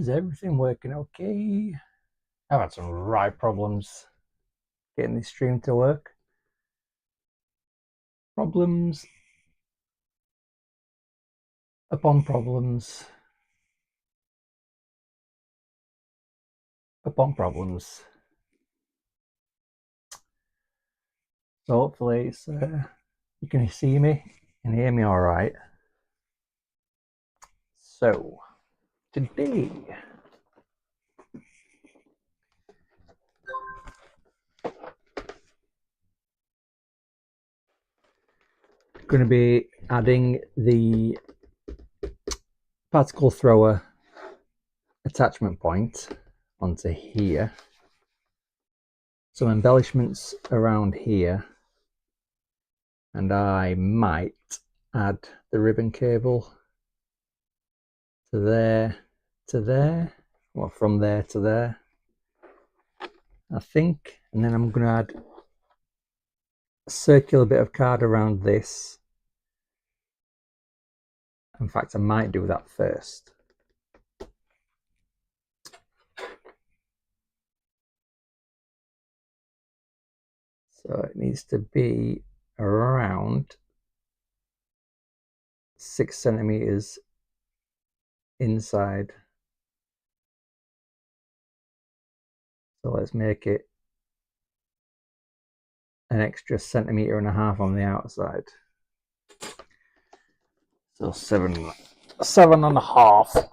Is everything working okay? I've had some right problems getting this stream to work. Problems upon problems upon problems. So hopefully you can see me and hear me all right. So today going to be adding the particle thrower attachment point onto here. Some embellishments around here, and I might add the ribbon cable to there, well, from there to there, I think. And then I'm going to add a circular bit of card around this. In fact, I might do that first. So it needs to be around 6 centimeters inside. So let's make it an extra 1.5 centimeters on the outside. So 7.5.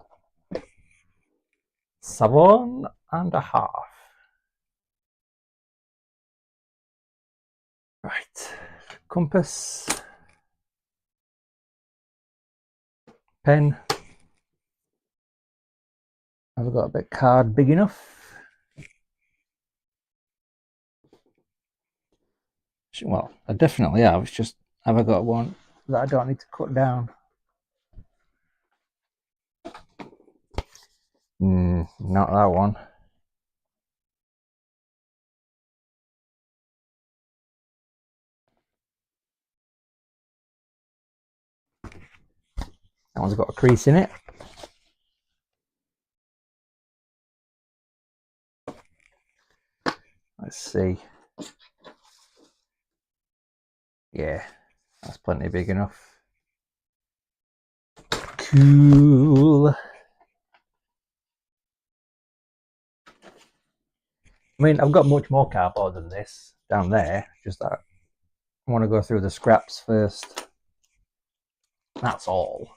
7.5. Right. Compass. Pen. Have I got a bit of card big enough? Well, I definitely have. It's just, have I got one that I don't need to cut down? Not that one. That one's got a crease in it. Let's see. Yeah, that's plenty big enough. Cool. I mean, I've got much more cardboard than this down there, just that I want to go through the scraps first. That's all.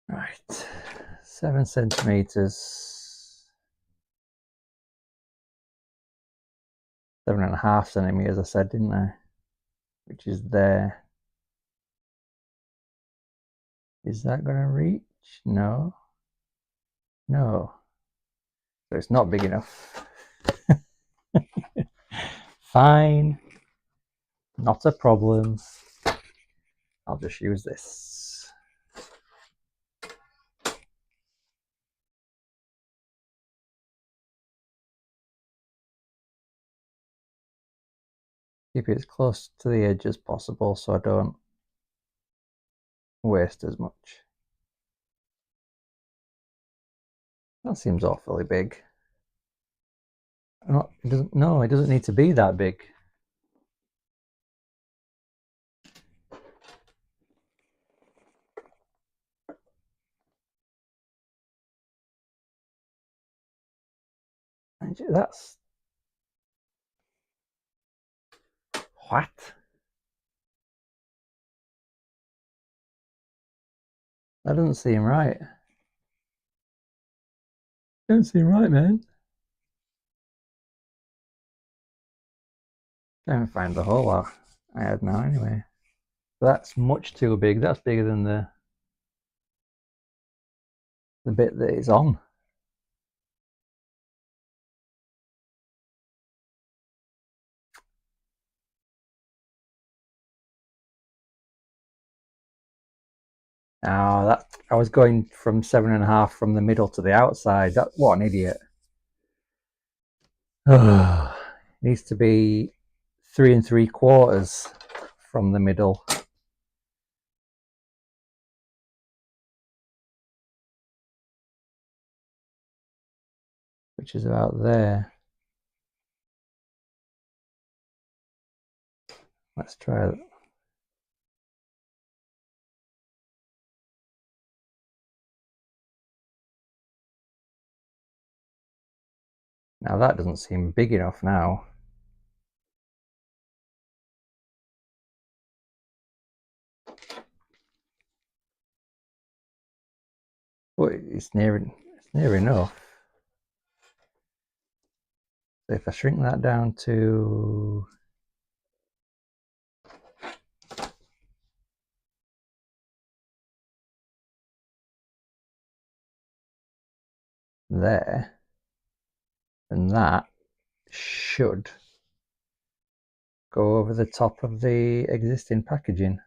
Right, 7 centimeters, 7.5 centimeters, I said, didn't I? Which is there. Is that going to reach? No. No. So it's not big enough. Fine. Not a problem. I'll just use this. Keep it as close to the edge as possible so I don't waste as much. That seems awfully big. It doesn't. No, it doesn't need to be that big. That's what? That doesn't seem right. Don't seem right, man. Can't find the hole I had now anyway. That's much too big. That's bigger than the bit that it's on. Now that I was going from 7.5 from the middle to the outside. That what an idiot. It needs to be 3 3/4 from the middle. Which is about there. Let's try it. Now that doesn't seem big enough now. But it's near enough. So if I shrink that down to there, then that should go over the top of the existing packaging.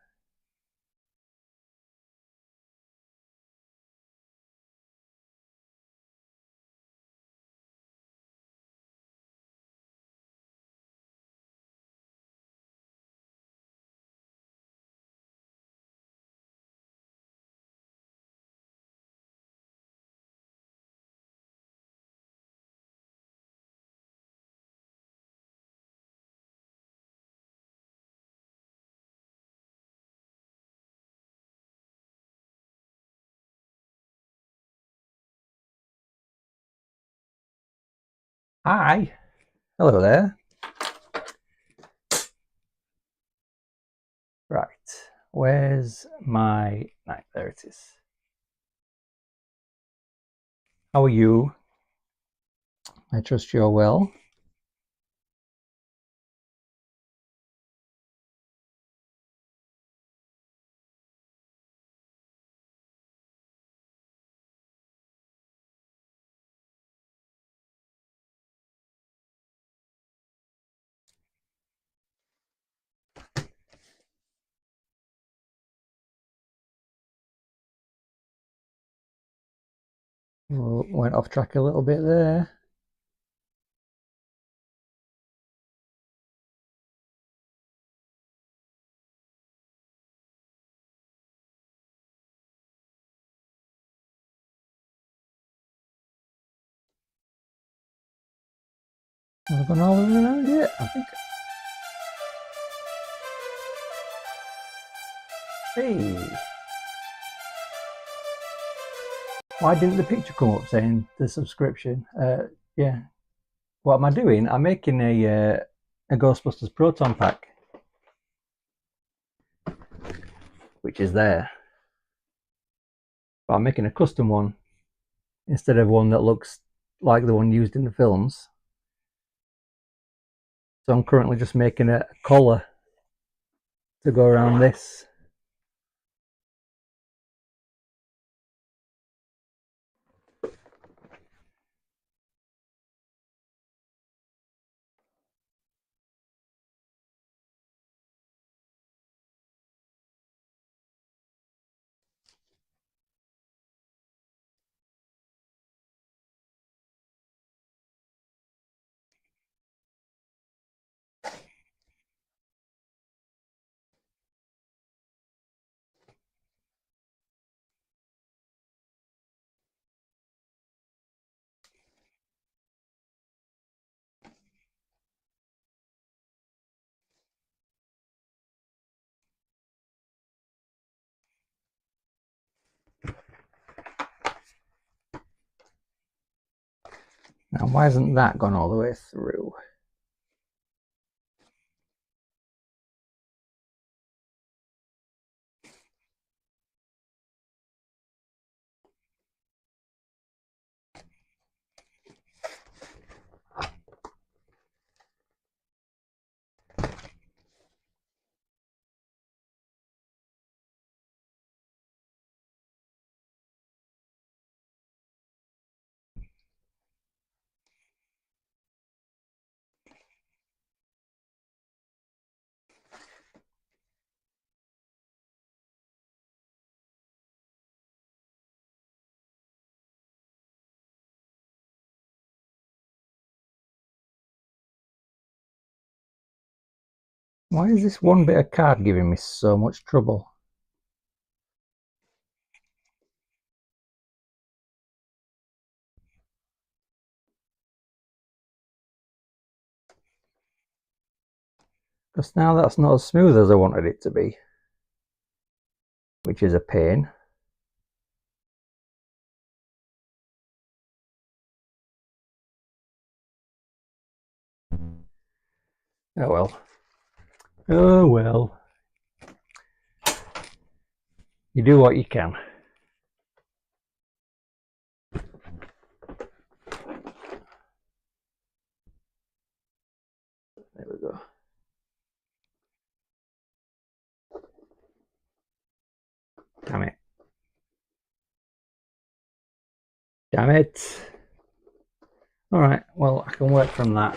Hi, hello there. Right, where's my... Right, there it is. How are you? I trust you're well. Went off track a little bit there. Have I gone all the way around yet? I think. Hey, why didn't the picture come up saying the subscription? Yeah. What am I doing? I'm making a Ghostbusters Proton pack, which is there. But I'm making a custom one instead of one that looks like the one used in the films. So I'm currently just making a collar to go around this. Now, why hasn't that gone all the way through? Why is this one bit of card giving me so much trouble? Because now that's not as smooth as I wanted it to be, which is a pain. Oh well. Oh well. You do what you can. There we go. Damn it. Damn it. Alright, well, I can work from that.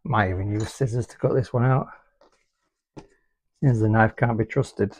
Might even use scissors to cut this one out, since the knife can't be trusted.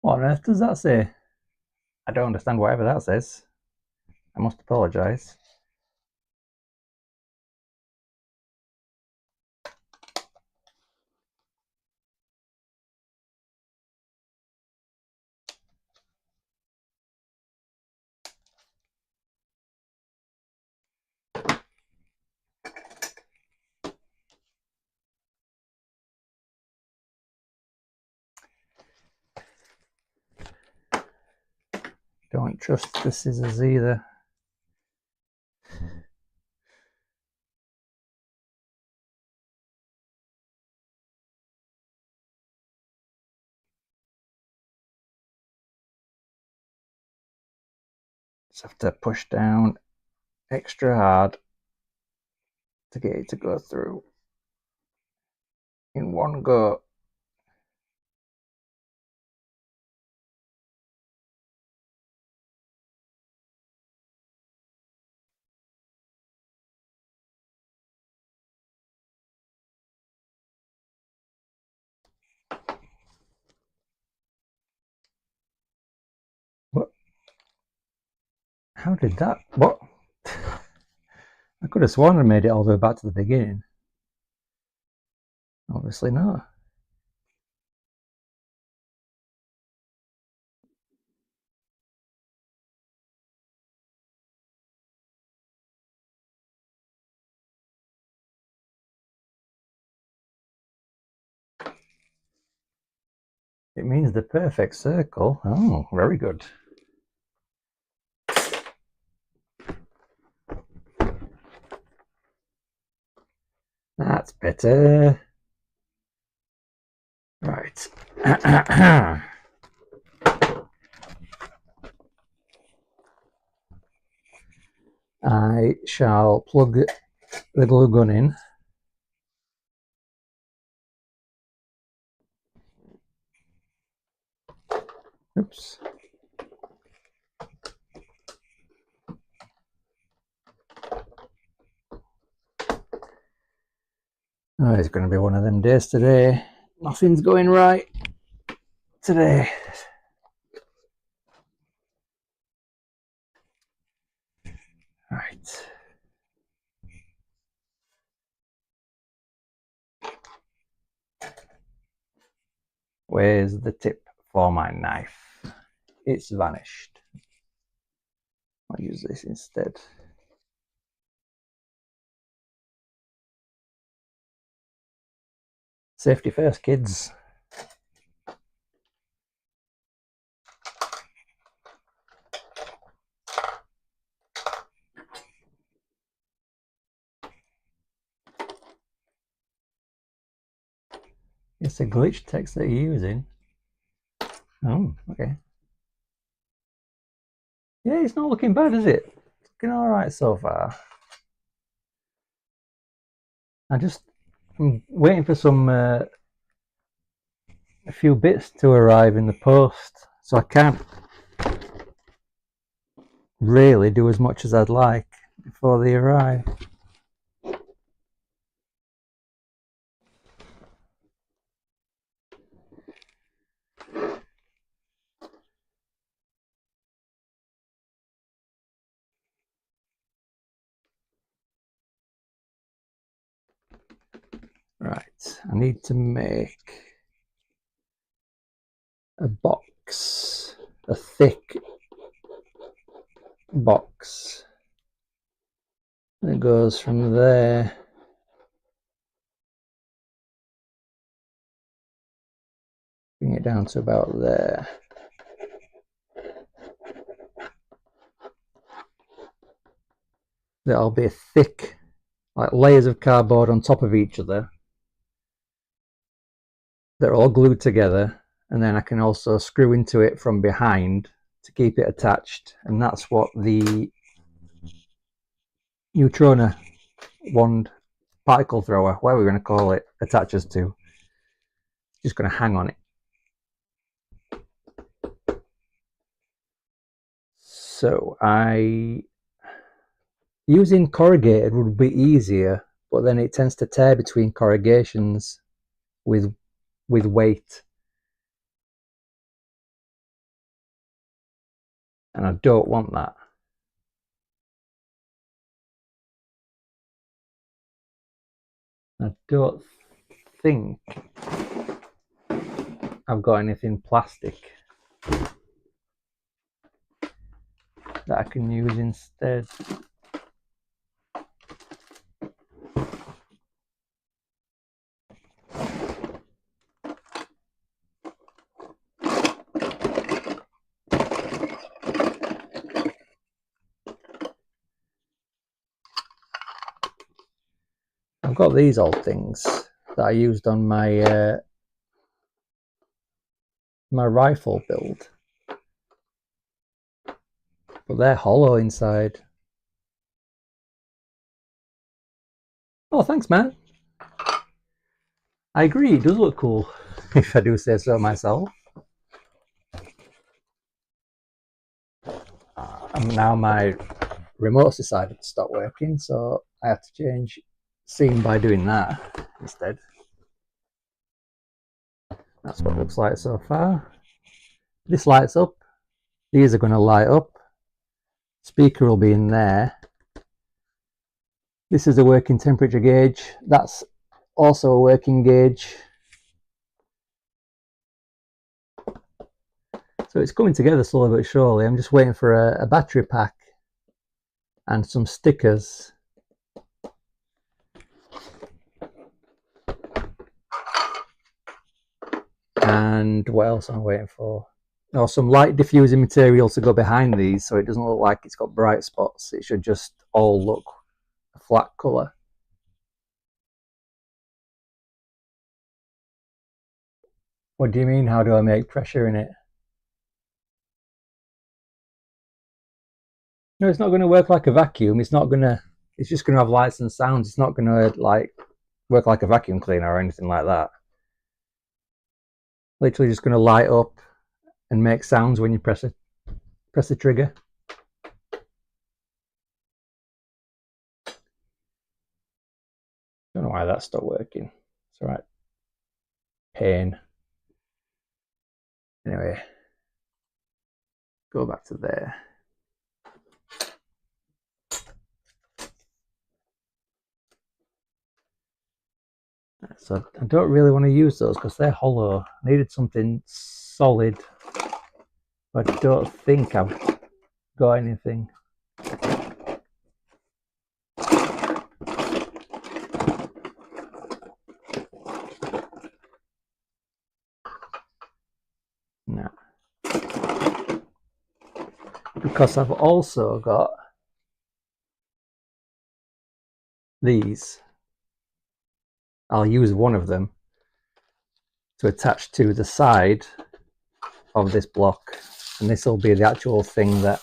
What on earth does that say? I don't understand whatever that says. I must apologise. Don't trust the scissors either. Just have to push down extra hard to get it to go through in one go. What? How did that? What? I could have sworn I made it all the way back to the beginning. Obviously not. It means the perfect circle. Oh, very good. That's better. Right. I shall plug the glue gun in. Oops. Oh, it's going to be one of them days today. Nothing's going right today. Right. Where's the tip for my knife? It's vanished. I'll use this instead. Safety first, kids. It's a glitch text that you're using. Oh, okay. Yeah, it's not looking bad, is it? It's looking alright so far. I'm waiting for a few bits to arrive in the post, so I can't really do as much as I'd like before they arrive. Right, I need to make a box, a thick box that goes from there bring it down to about there. That'll be thick, like layers of cardboard on top of each other. They're all glued together, and then I can also screw into it from behind to keep it attached, and that's what the neutrona wand particle thrower, whatever we're going to call it, attaches to. It's just going to hang on it. So using corrugated would be easier, but then it tends to tear between corrugations with weight, and I don't want that. I don't think I've got anything plastic that I can use instead. I've got these old things that I used on my my rifle build, but they're hollow inside. Oh, thanks, man. I agree, it does look cool, if I do say so myself. And now my remote's decided to stop working, so I have to change scene by doing that instead. That's what it looks like so far. This lights up. These are going to light up. Speaker will be in there. This is a working temperature gauge. That's also a working gauge. So it's coming together slowly but surely. I'm just waiting for a battery pack and some stickers. And what else am I waiting for? Oh, some light diffusing material to go behind these so it doesn't look like it's got bright spots. It should just all look a flat colour. What do you mean? How do I make pressure in it? No, it's not going to work like a vacuum. It's not going to. It's just going to have lights and sounds. It's not going to like work like a vacuum cleaner or anything like that. Literally just going to light up and make sounds when you press the trigger. Don't know why that stopped working. It's all right. Pain. Anyway, go back to there. So I don't really want to use those because they're hollow. I needed something solid, but I don't think I've got anything. No. Because I've also got these. I'll use one of them to attach to the side of this block, and this will be the actual thing that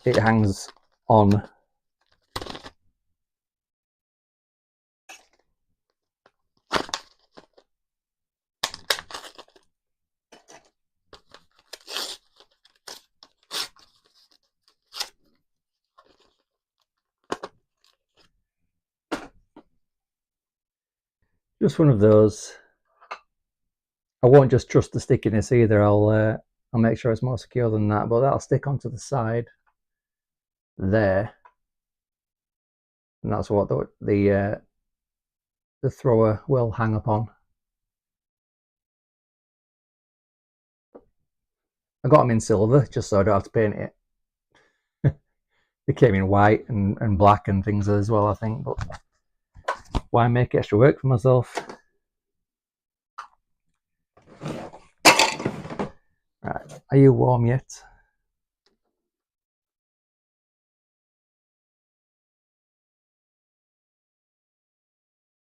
it hangs on. Just one of those. I won't just trust the stickiness either. I'll make sure it's more secure than that, but that'll stick onto the side there, and that's what the thrower will hang upon. I got them in silver just so I don't have to paint it. They came in white and black and things as well, I think, but why make extra work for myself? Right, are you warm yet?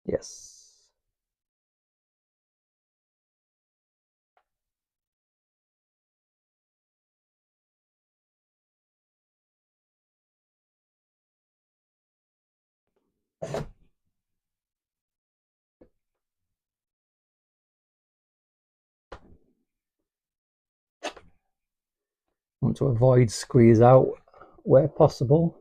Yes. Want to avoid squeeze out where possible.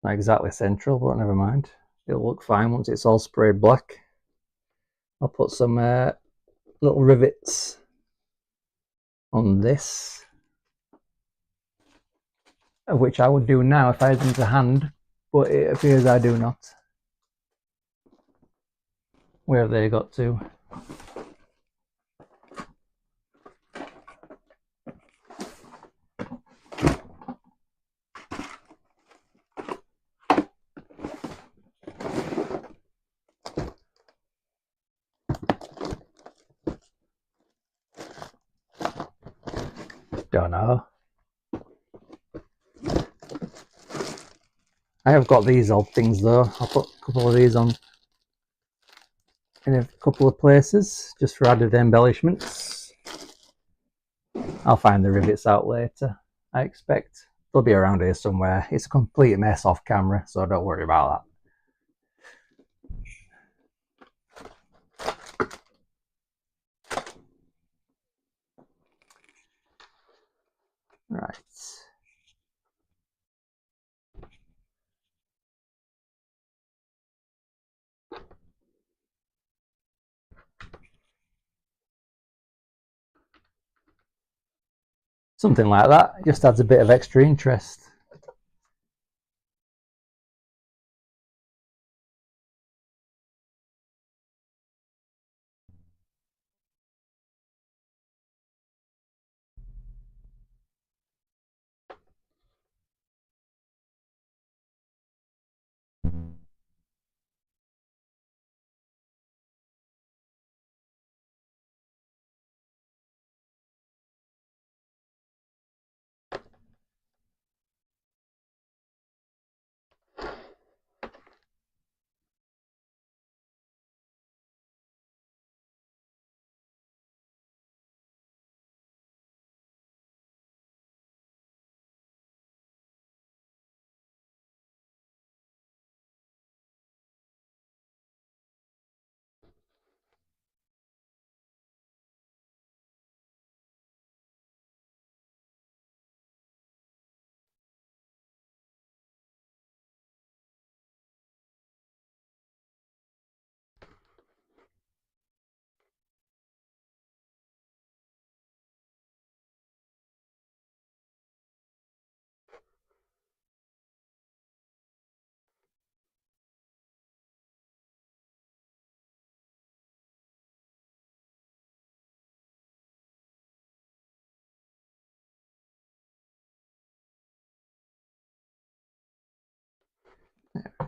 Not exactly central, but never mind. It'll look fine once it's all sprayed black. I'll put some little rivets on this, which I would do now if I had them to hand, but it appears I do not. Where have they got to? Don't know. I have got these old things though. I'll put a couple of these on in a couple of places just for added embellishments. I'll find the rivets out later, I expect. They'll be around here somewhere. It's a complete mess off camera, so don't worry about that. Right. Something like that. It just adds a bit of extra interest.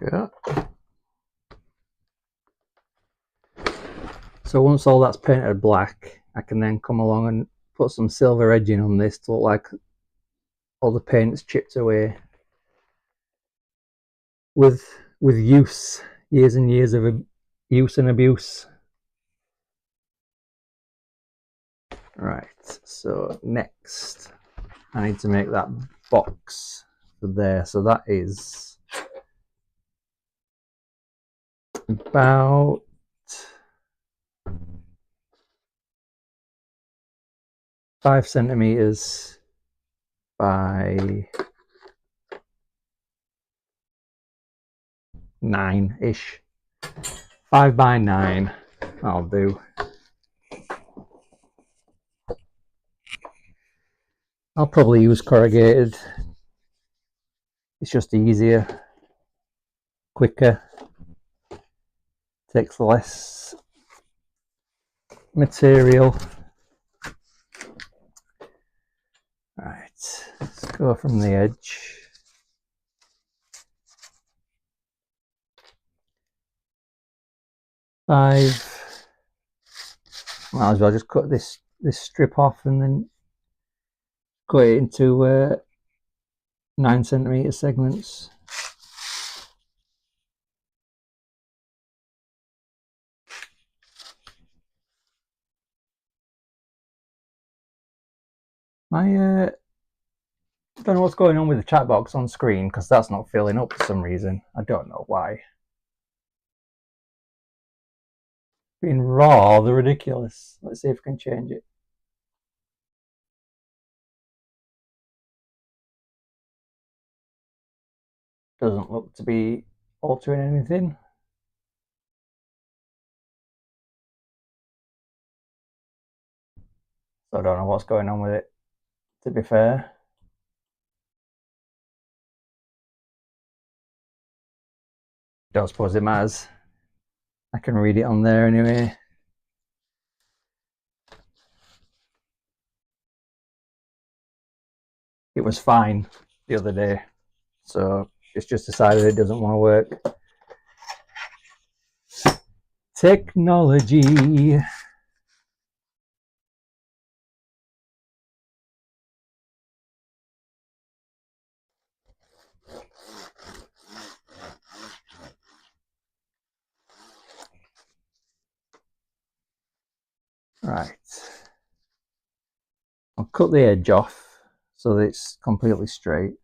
Yeah. So once all that's painted black, I can then come along and put some silver edging on this to look like all the paint's chipped away with use, years and years of use and abuse. Right, so next I need to make that box for there. So that is about 5 centimeters by 9-ish. 5 by 9 I'll do. I'll probably use corrugated. It's just easier, quicker, takes less material. Right, let's go from the edge. Might as well just cut this strip off and then cut it into 9 centimeter segments. I don't know what's going on with the chat box on screen because that's not filling up for some reason. I don't know why. Being rather ridiculous. Let's see if we can change it. Doesn't look to be altering anything. So I don't know what's going on with it, to be fair. Don't suppose it matters. I can read it on there anyway. It was fine the other day, so it's just decided it doesn't want to work. Technology. Right. I'll cut the edge off so that it's completely straight.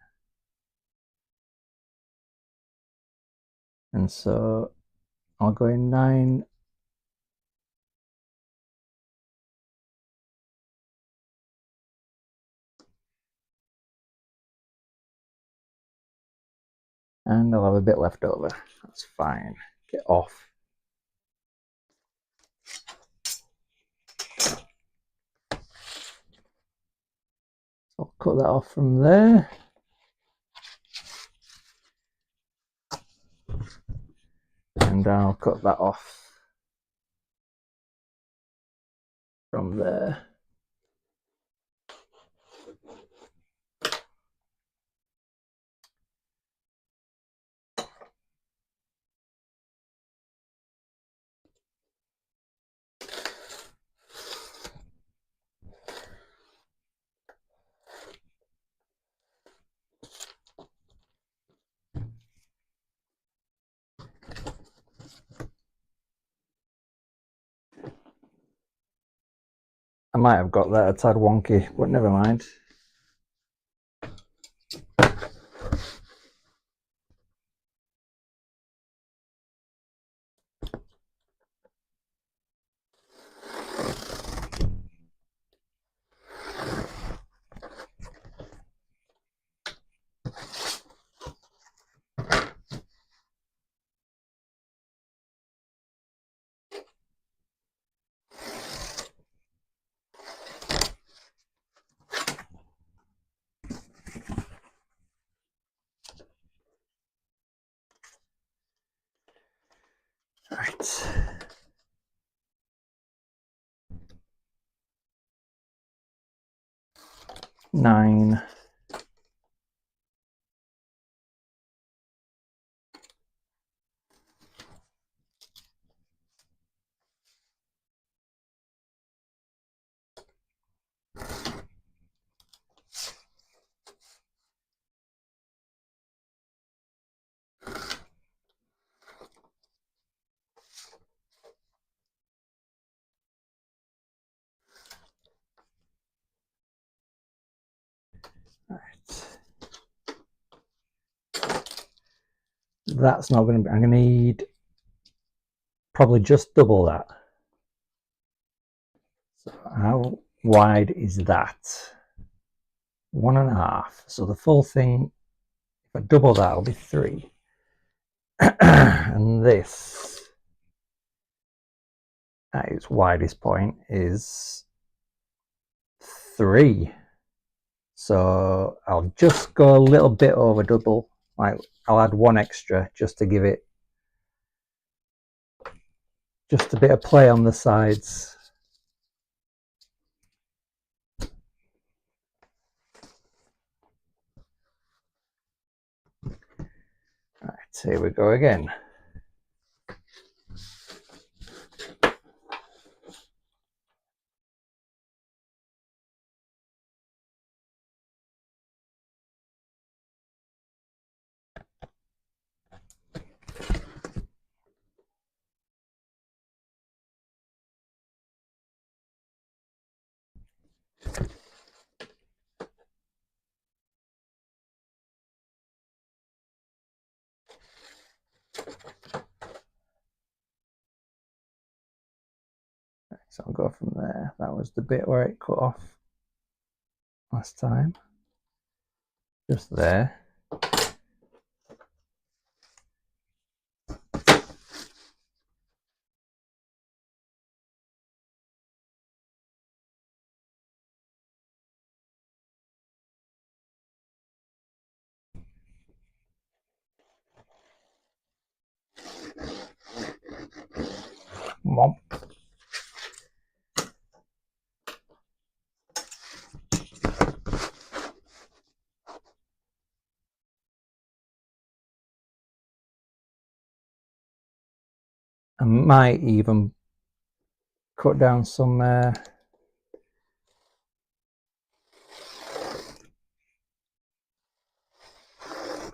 And so I'll go in 9. And I'll have a bit left over. That's fine. Get off. I'll cut that off from there. And I'll cut that off from there. I might have got that a tad wonky, but never mind. Right. Nine. Right. That's not going to be, I'm going to need probably just double that. So how wide is that? 1.5. So the full thing, if I double that, it'll be 3. And this, at its widest point, is 3. So I'll just go a little bit over double. Like I'll add 1 extra just to give it just a bit of play on the sides. Right, here we go again. So I'll go from there. That was the bit where it cut off last time. Just there. Mom. I might even cut down some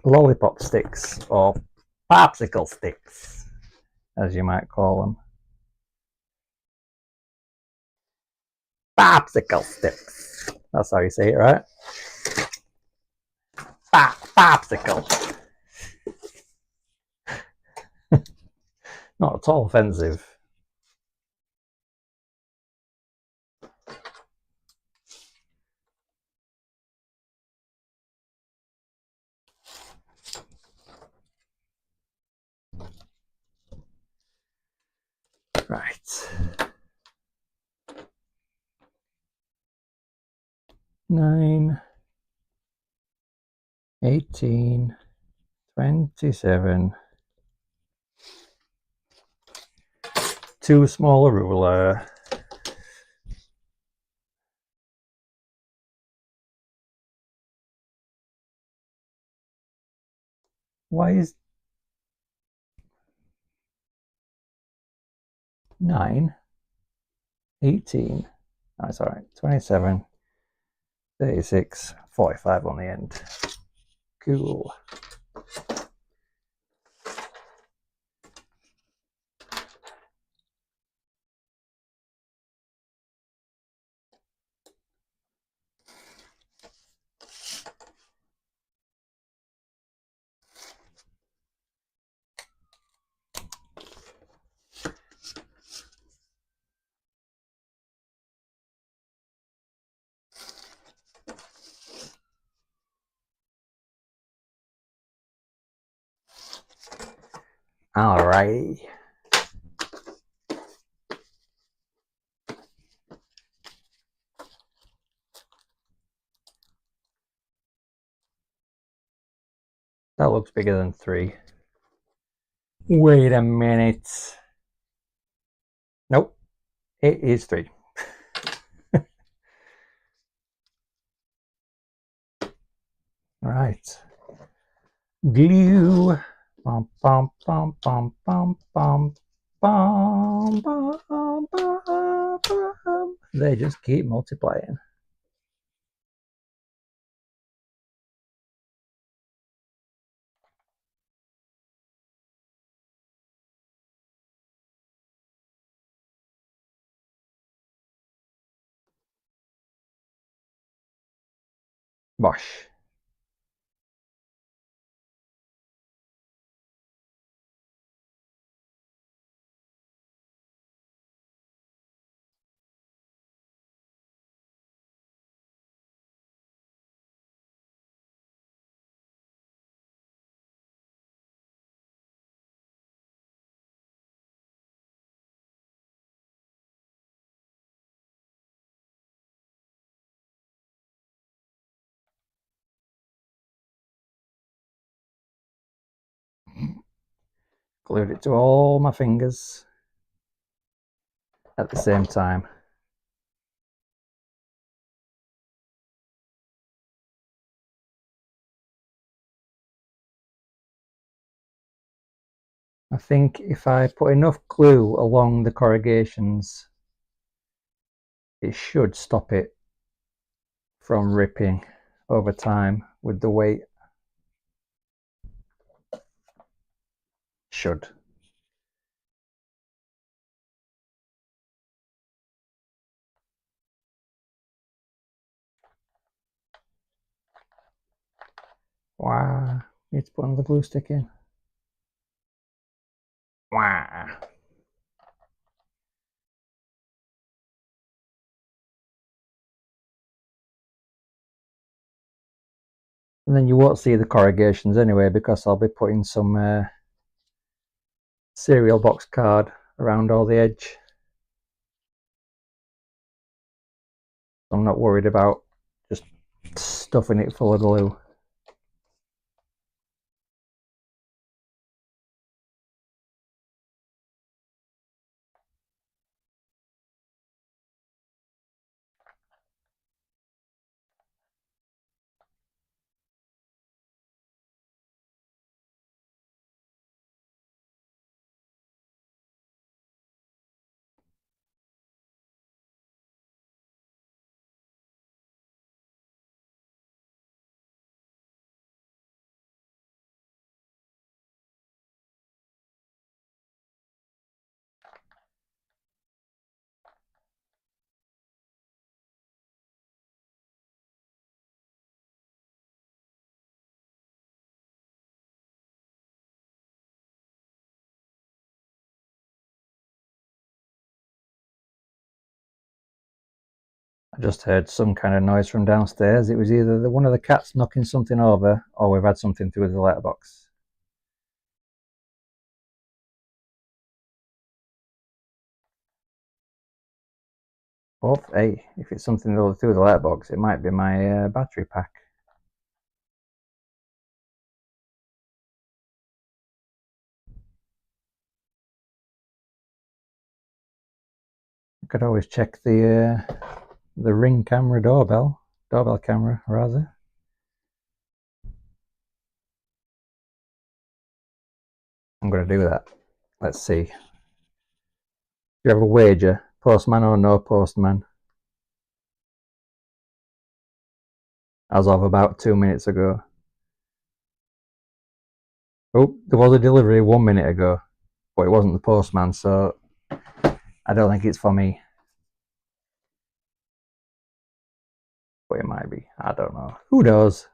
lollipop sticks or popsicle sticks, as you might call them. Popsicle sticks. That's how you say it, right? Popsicle. Not at all offensive. Right. 9, 18, 27. Too small a ruler. Why is 9, 18? Oh, it's all right. 27, 36, 45 on the end. Cool. All right. That looks bigger than 3. Wait a minute. Nope. It is 3. Right. Glue. Bum, bum, bum, bum, bum, bum, bum, bum, bum, bum. They just keep multiplying. Bosh. Glued it to all my fingers at the same time. I think if I put enough glue along the corrugations, it should stop it from ripping over time with the weight. Should. Wow, need to put another glue stick in. Wow. And then you won't see the corrugations anyway, because I'll be putting some cereal box card around all the edge. I'm not worried about just stuffing it full of glue. I just heard some kind of noise from downstairs. It was either one of the cats knocking something over, or we've had something through the letterbox. Oh, hey, if it's something through the letterbox, it might be my battery pack. I could always check the Ring camera doorbell camera rather. I'm going to do that. Let's see. You have a wager, postman or no postman? As of about 2 minutes ago. Oh, there was a delivery 1 minute ago, but it wasn't the postman, so I don't think it's for me. But it might be. I don't know. Who knows?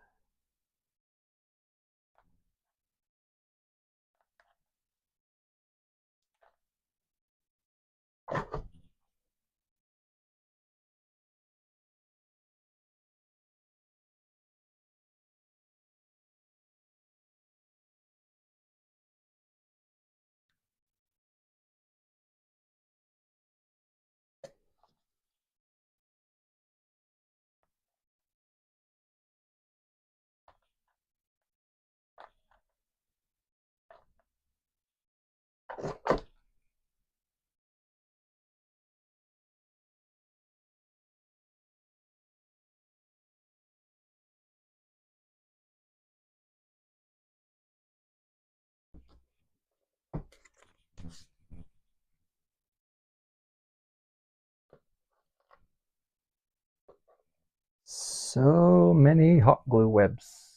So many hot glue webs.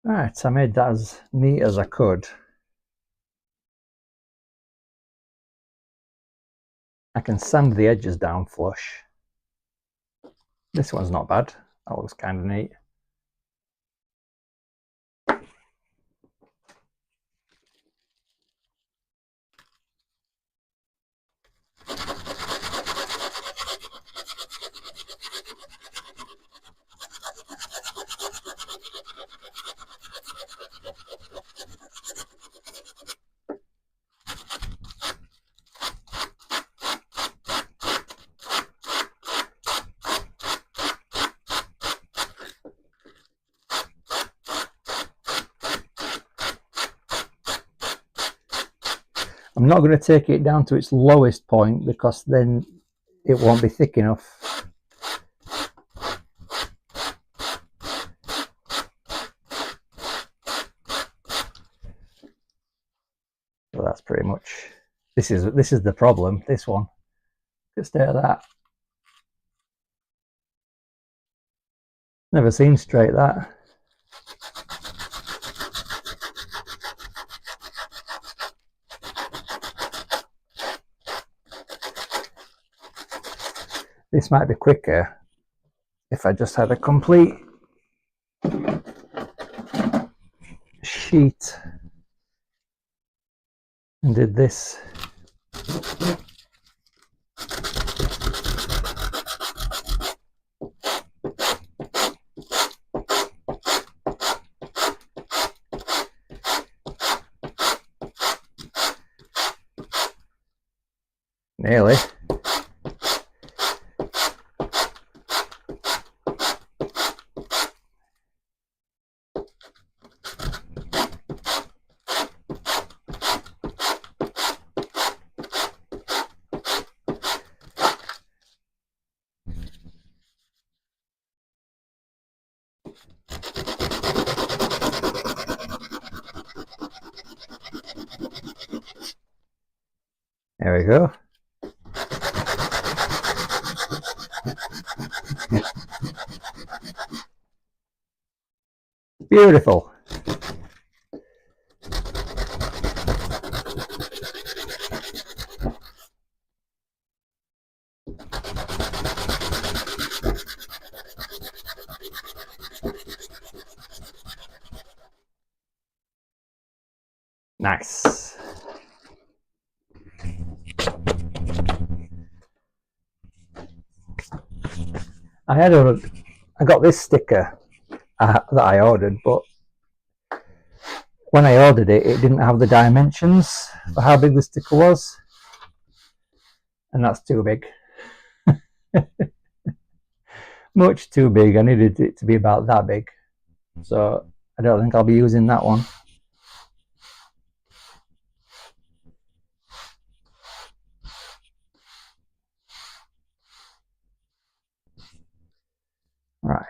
Right, I made that as neat as I could. I can sand the edges down flush. This one's not bad. That looks kind of neat. I'm not going to take it down to its lowest point because then it won't be thick enough. So that's pretty much, this is the problem, this one. Let's stay at that. Never seen straight that. This might be quicker if I just had a complete sheet and did this. Nearly. There we go. Beautiful. Nice. I got this sticker that I ordered, but when I ordered it, it didn't have the dimensions for how big the sticker was, and that's too big. Much too big. I needed it to be about that big, so I don't think I'll be using that one. Right.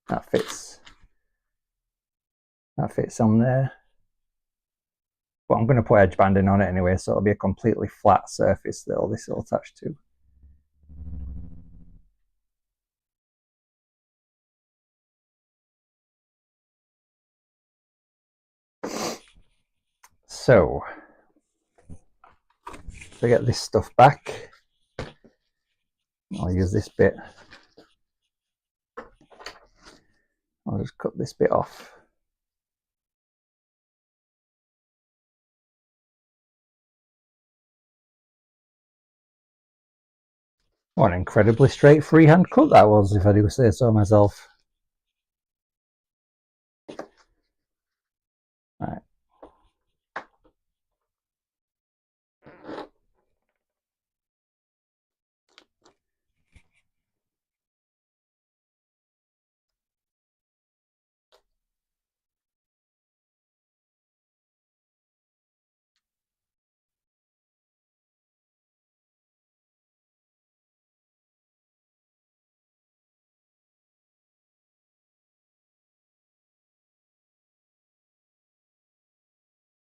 That fits. That fits on there. But I'm going to put edge banding on it anyway, so it'll be a completely flat surface that all this will attach to. So, to get this stuff back, I'll use this bit. I'll just cut this bit off. What an incredibly straight freehand cut that was, if I do say so myself. Right.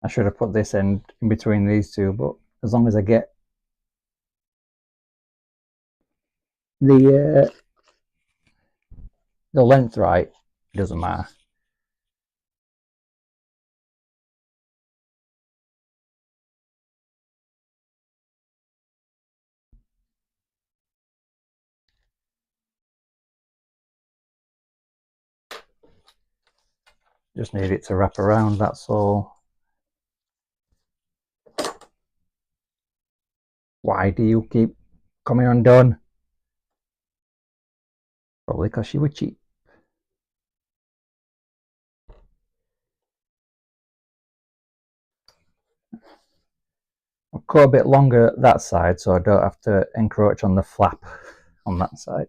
I should have put this end in between these two, but as long as I get the length right, it doesn't matter. Just need it to wrap around, that's all. Why do you keep coming undone? Probably because you were cheap. I'll cut a bit longer that side so I don't have to encroach on the flap on that side.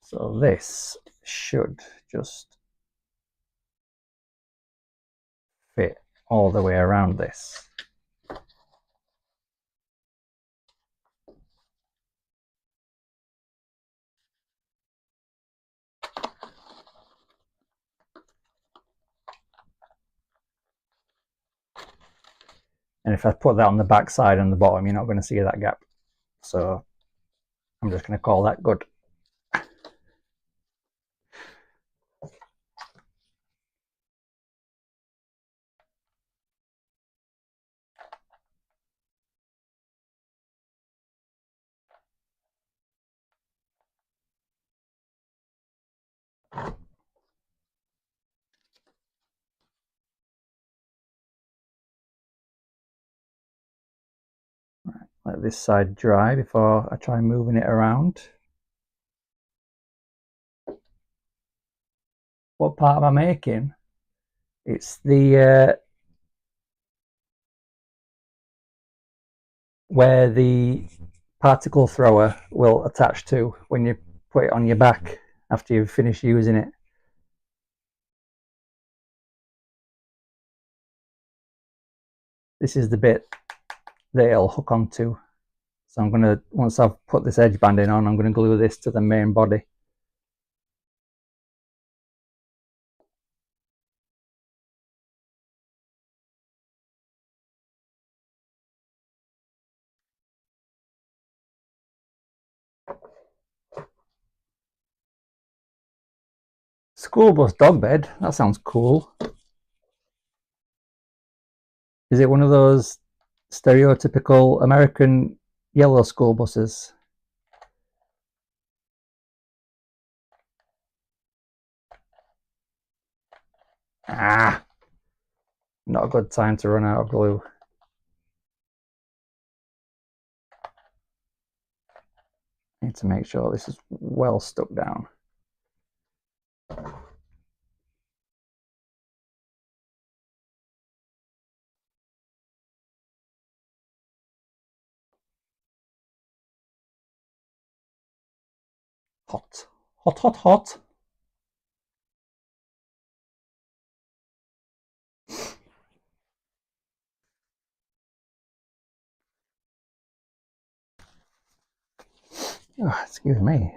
So this should just fit all the way around this. And if I put that on the back side and the bottom, you're not going to see that gap. So I'm just going to call that good. Let this side dry before I try moving it around. What part am I making? It's the where the particle thrower will attach to when you put it on your back after you've finished using it. This is the bit that it'll hook onto. So I'm going to, once I've put this edge banding on, I'm going to glue this to the main body. School bus dog bed, that sounds cool. Is it one of those stereotypical American yellow school buses? Ah, not a good time to run out of glue. Need to make sure this is well stuck down. Hot, hot, hot, hot. Oh, excuse me.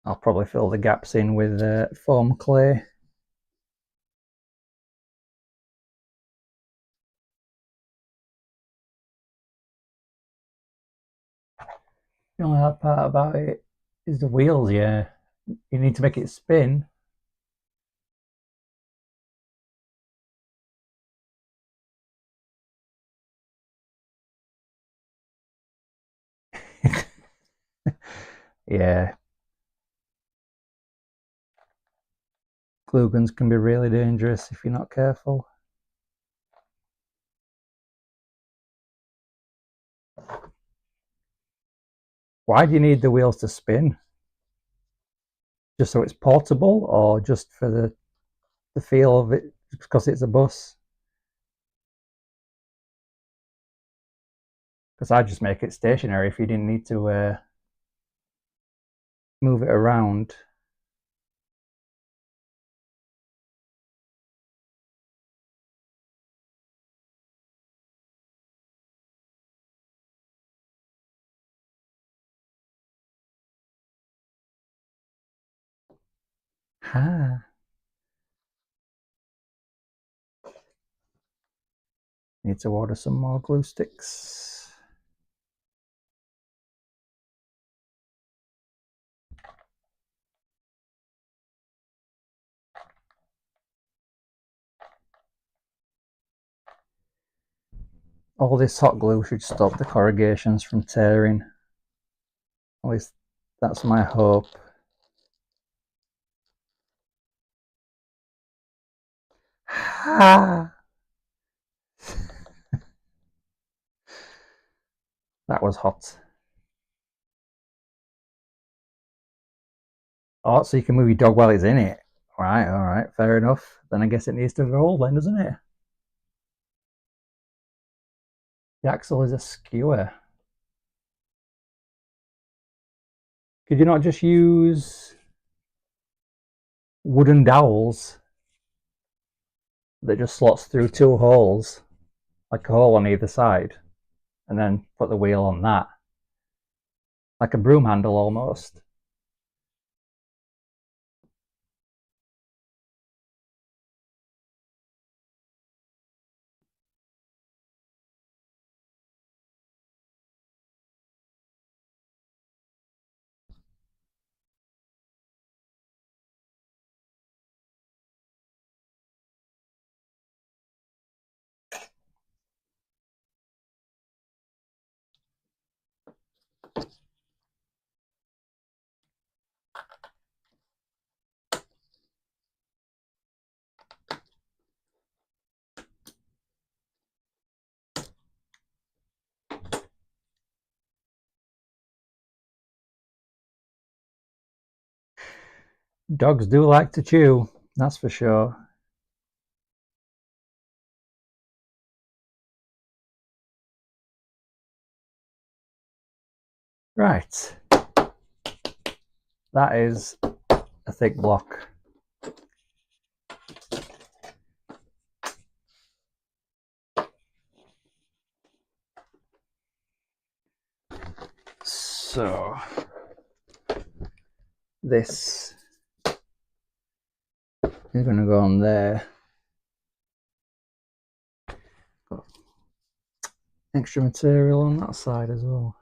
I'll probably fill the gaps in with foam clay. The only hard part about it is the wheels, yeah. You need to make it spin. Yeah. Glue guns can be really dangerous if you're not careful. Why do you need the wheels to spin? Just so it's portable, or just for the feel of it because it's a bus? Because I'd just make it stationary if you didn't need to move it around. Ha! Need to order some more glue sticks. All this hot glue should stop the corrugations from tearing. At least that's my hope. Ha! That was hot. Oh, so you can move your dog while it's in it. Right, alright, fair enough. Then I guess it needs to roll then, doesn't it? The axle is a skewer. Could you not just use wooden dowels that just slots through two holes, like a hole on either side, and then put the wheel on that? Like a broom handle almost. Dogs do like to chew, that's for sure. Right. That is a thick block. So this is going to go on there. Got extra material on that side as well.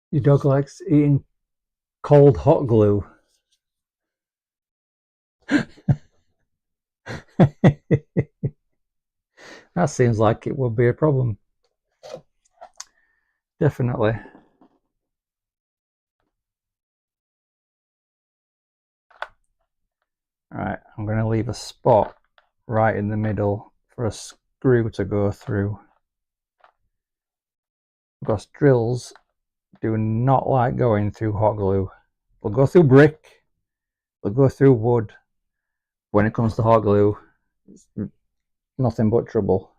Your dog likes eating cold hot glue. That seems like it would be a problem. Definitely. Alright, I'm going to leave a spot right in the middle for a screw to go through, because drills do not like going through hot glue. They'll go through brick, they'll go through wood. When it comes to hot glue, it's nothing but trouble.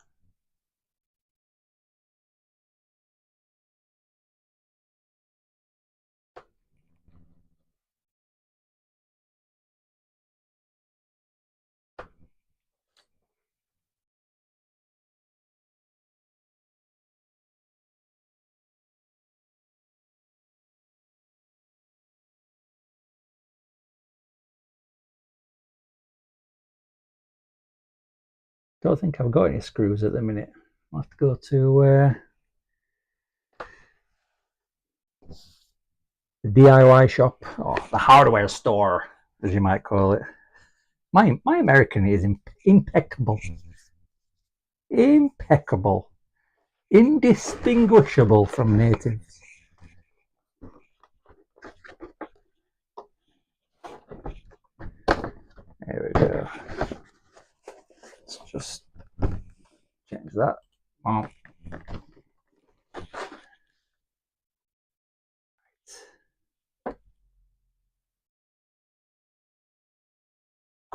Don't think I've got any screws at the minute. I'll have to go to the DIY shop, or the hardware store, as you might call it. My American is impeccable. Impeccable. Indistinguishable from natives. There we go. Let's just change that. Oh.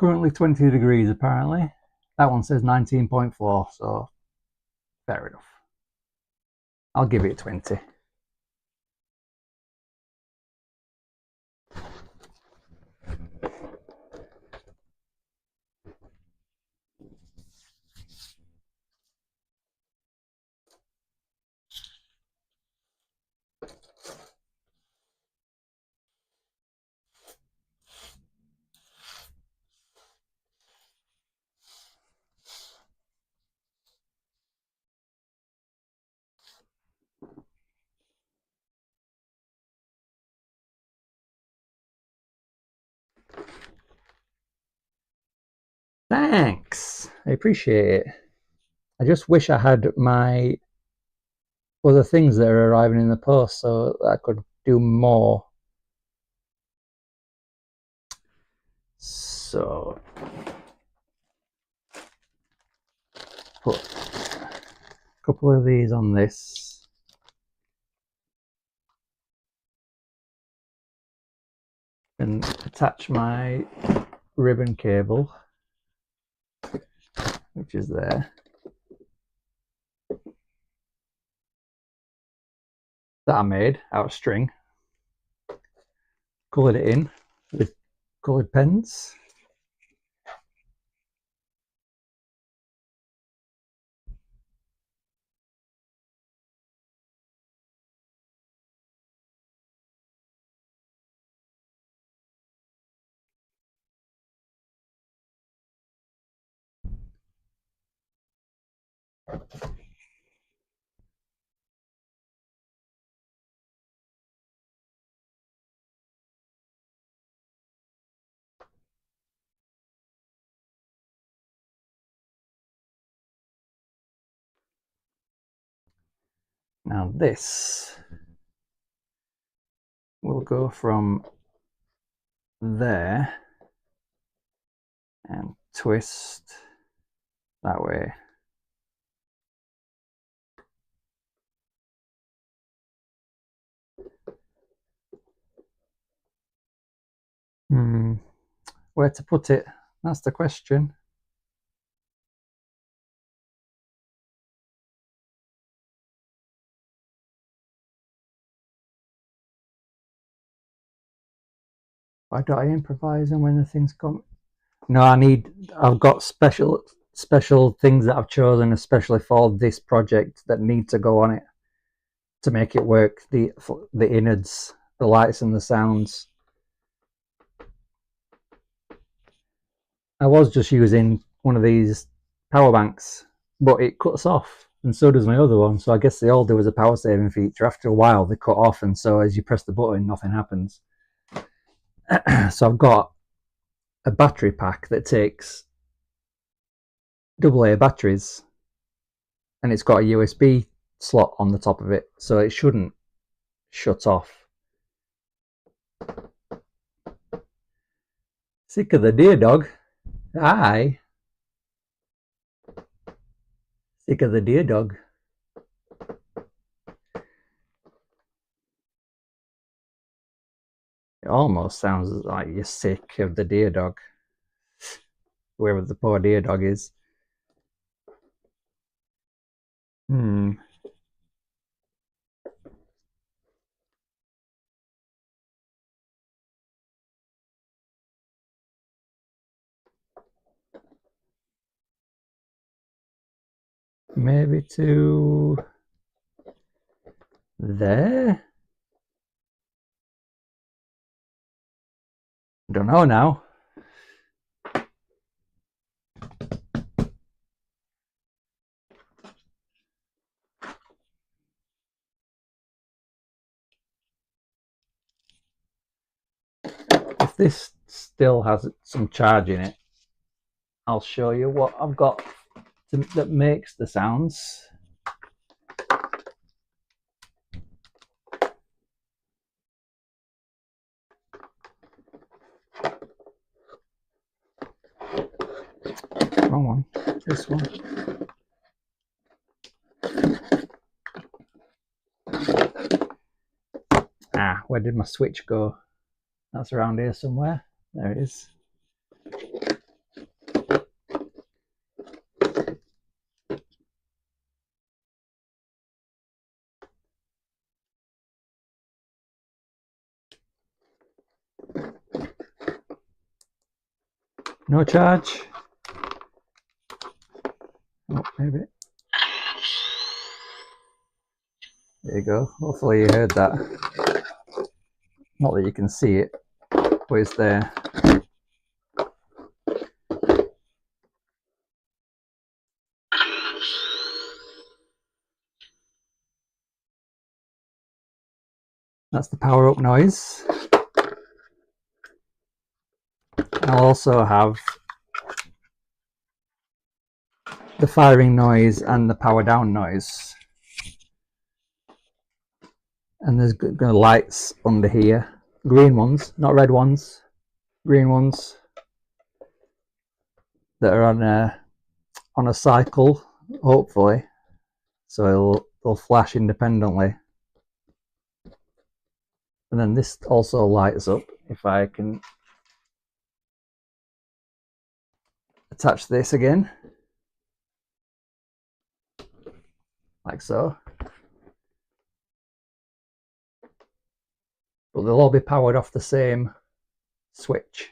Currently 20 degrees apparently. That one says 19.4, so fair enough. I'll give it 20. Thanks. I appreciate it. I just wish I had my other things that are arriving in the post so I could do more. So put a couple of these on this. And attach my ribbon cable, which is there. That I made out of string. Coloured it in with coloured pens. Now this will go from there and twist that way. Where to put it? That's the question. Why don't I improvise and when the things come? No, I've got special things that I've chosen especially for this project that need to go on it to make it work. The innards, the lights and the sounds. I was just using one of these power banks, but it cuts off, and so does my other one. So I guess they all do as a power saving feature. After a while, they cut off, and so as you press the button, nothing happens. So I've got a battery pack that takes AA batteries, and it's got a USB slot on the top of it, so it shouldn't shut off. Sick of the deer dog? Aye. Sick of the deer dog. It almost sounds like you're sick of the deer dog. Whoever the poor deer dog is. Maybe to there? Don't know now. If this still has some charge in it, I'll show you what I've got that makes the sounds. Wrong one. This one. Where did my switch go? That's around here somewhere. There it is. No charge. Oh, maybe. There you go. Hopefully you heard that. Not that you can see it, but it's there. That's the power up noise. I'll also have the firing noise and the power down noise. And there's lights under here. Green ones, not red ones. Green ones that are on a cycle, hopefully. So they'll flash independently. And then this also lights up if I can attach this again, like so. But they'll all be powered off the same switch.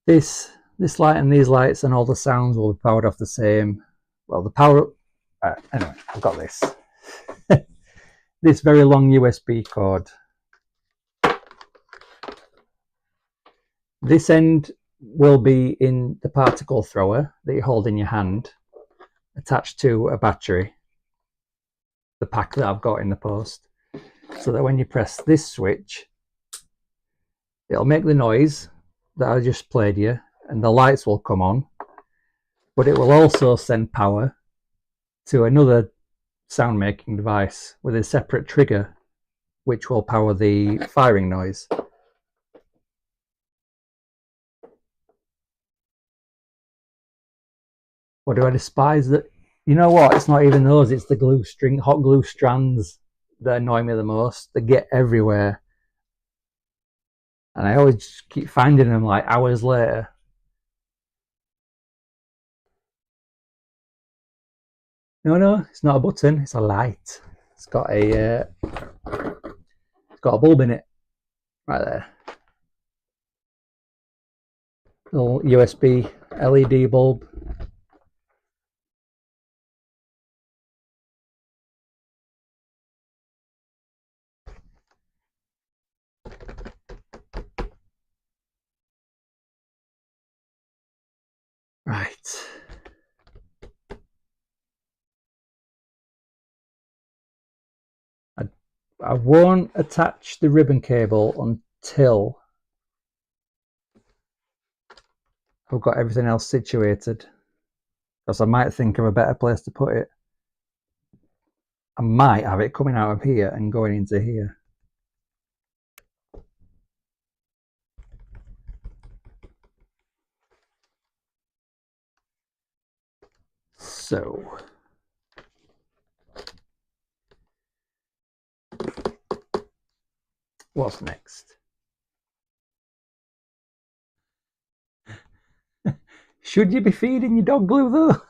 This light and these lights and all the sounds will be powered off the same. Well, the power. Anyway, I've got this. This very long USB cord. This end will be in the particle thrower that you hold in your hand, attached to a battery, the pack that I've got in the post, so that when you press this switch, it'll make the noise that I just played you, and the lights will come on, but it will also send power to another sound making device with a separate trigger, which will power the firing noise. Or do I despise that? You know what? It's not even those. It's the hot glue strands that annoy me the most. They get everywhere, and I always keep finding them like hours later. No, it's not a button. It's a light. It's got a bulb in it, right there. Little USB LED bulb. Right. I won't attach the ribbon cable until I've got everything else situated, because I might think of a better place to put it. I might have it coming out of here and going into here. So what's next? Should you be feeding your dog glue though?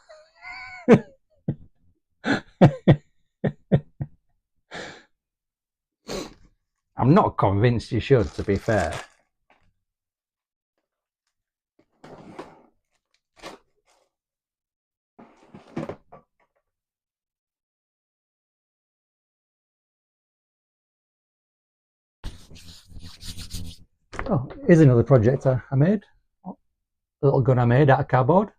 I'm not convinced you should, to be fair. Oh, here's another project I made. A little gun I made out of cardboard.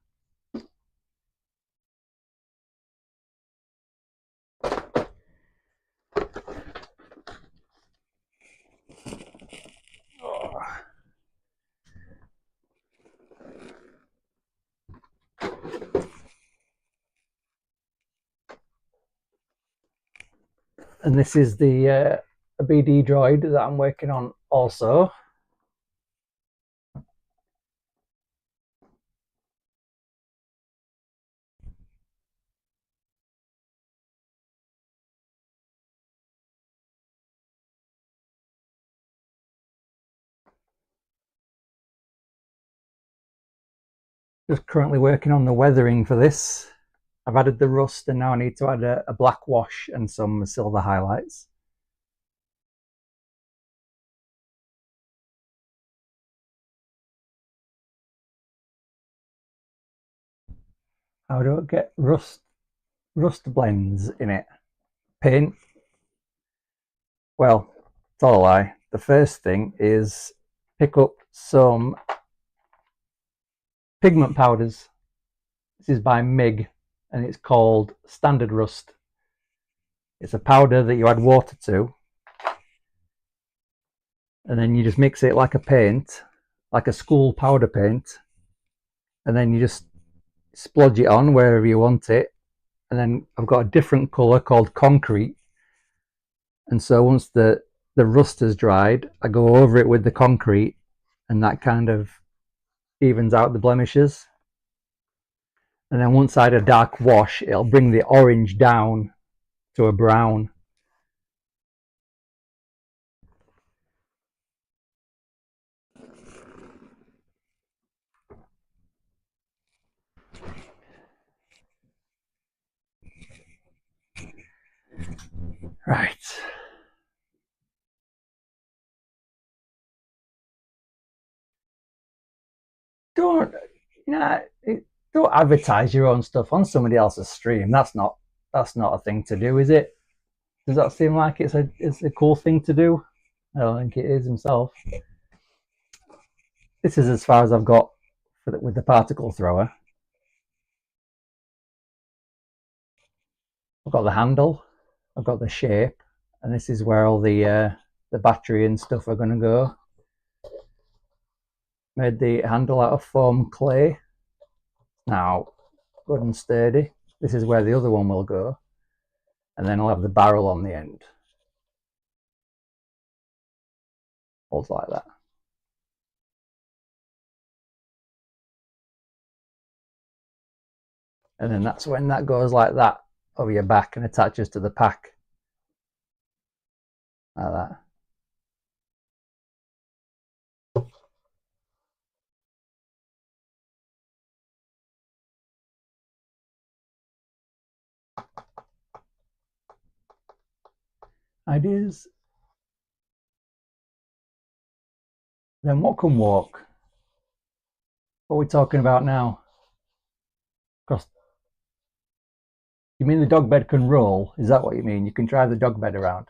And this is the BD droid that I'm working on also. Just currently working on the weathering for this. I've added the rust, and now I need to add a black wash and some silver highlights. How do I get rust blends in it? Paint. Well, it's all a lie. The first thing is pick up some pigment powders. This is by MIG, and it's called Standard Rust. It's a powder that you add water to, and then you just mix it like a paint, like a school powder paint, and then you just splodge it on wherever you want it. And then I've got a different colour called concrete, and so once the rust has dried, I go over it with the concrete, and that kind of evens out the blemishes. And then once I add a dark wash, it'll bring the orange down to a brown. Right. Don't you know? Don't advertise your own stuff on somebody else's stream. That's not a thing to do, is it? Does that seem like it's a cool thing to do? I don't think it is himself. This is as far as I've got with the particle thrower. I've got the handle, I've got the shape, and this is where all the battery and stuff are going to go. Made the handle out of foam clay. Now, good and sturdy. This is where the other one will go, and then I'll have the barrel on the end. Holds like that. And then that's when that goes like that over your back and attaches to the pack. Like that. Ideas. Then what can walk? What are we talking about now? Because you mean the dog bed can roll? Is that what you mean? You can drive the dog bed around?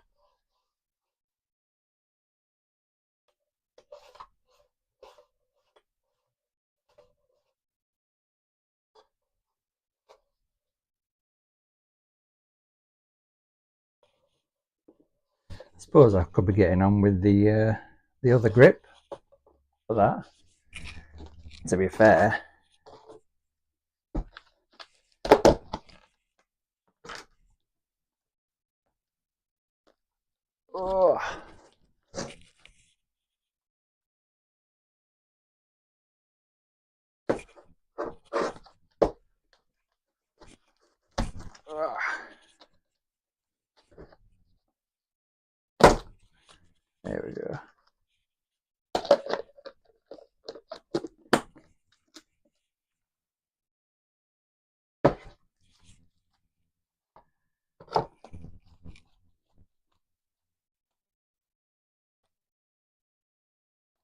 I suppose I could be getting on with the other grip for that. To be fair. Oh. There we go.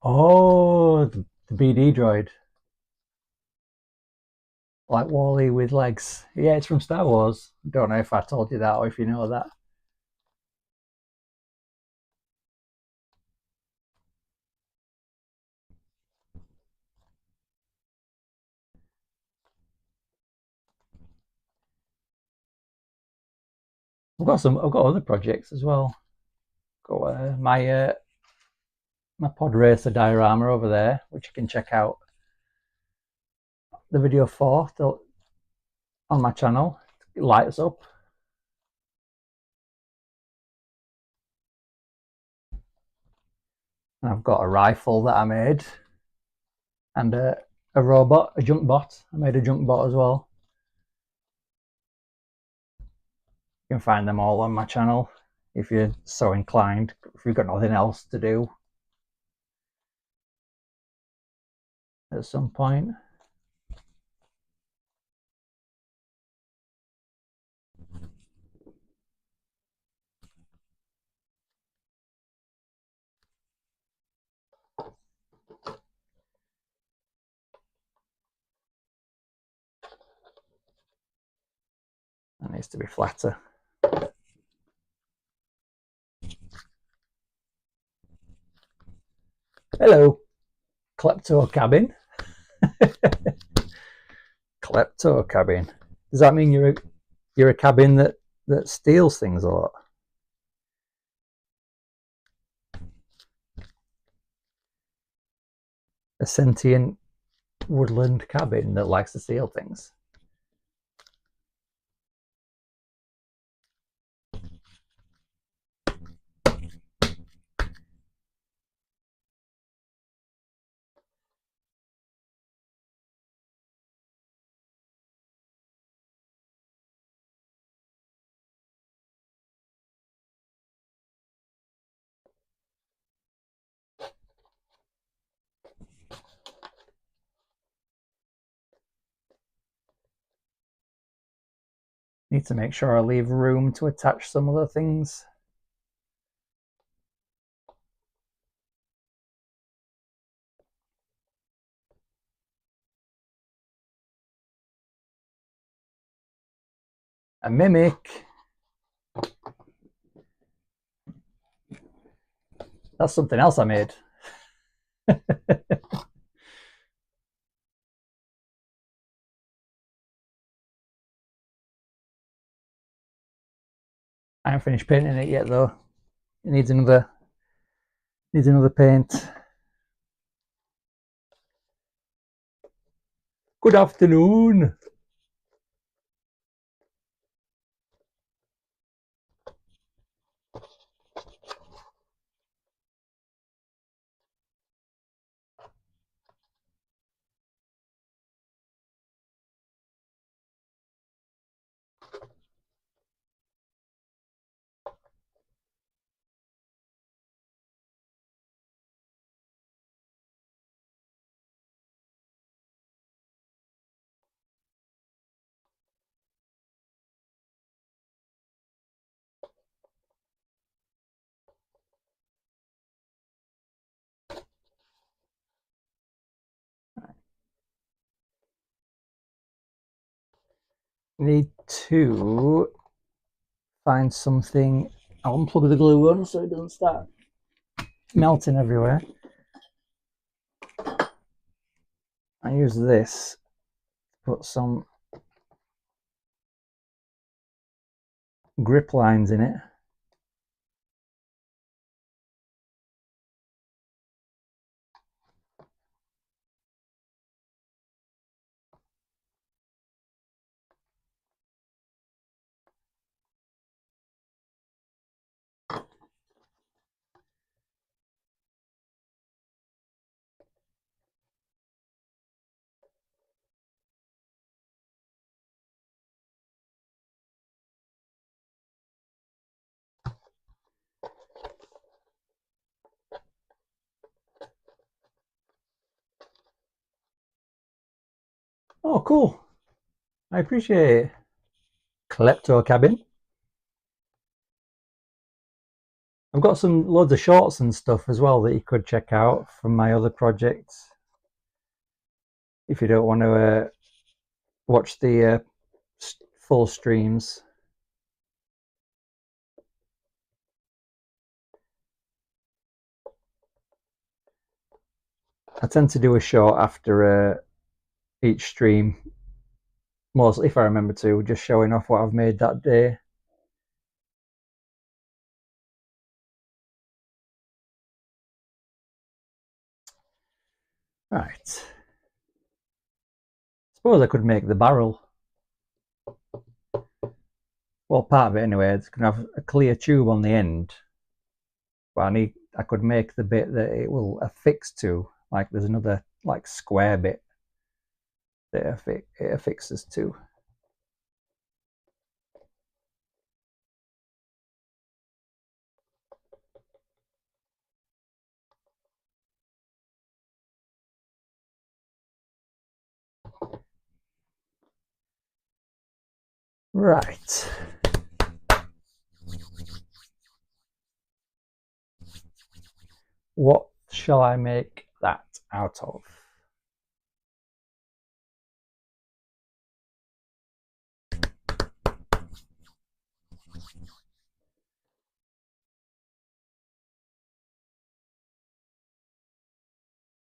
Oh, the BD droid. Like Wally with legs. Yeah, it's from Star Wars. Don't know if I told you that or if you know that. I've got other projects as well. Got my pod racer diorama over there, which you can check out the video for on my channel. It lights up. And I've got a rifle that I made, and a robot, a junk bot. I made a junk bot as well. You can find them all on my channel if you're so inclined, if you've got nothing else to do at some point. needs to be flatter. Hello, klepto cabin. Klepto cabin. Does that mean you're a cabin that steals things a lot? A sentient woodland cabin that likes to steal things. Need to make sure I leave room to attach some other things. A mimic. That's something else I made. I haven't finished painting it yet though. It needs another paint. Good afternoon. Need to find something. I'll unplug the glue one so it doesn't start melting everywhere. I use this to put some grip lines in it. Oh, cool. I appreciate it. Klepto cabin. I've got some loads of shorts and stuff as well that you could check out from my other projects. If you don't want to watch the full streams. I tend to do a short after each stream, mostly if I remember to, just showing off what I've made that day. Right. Suppose I could make the barrel. Well, part of it anyway. It's going to have a clear tube on the end. But I could make the bit that it will affix to. Like there's another like square bit that it affixes to. Right. What shall I make that out of?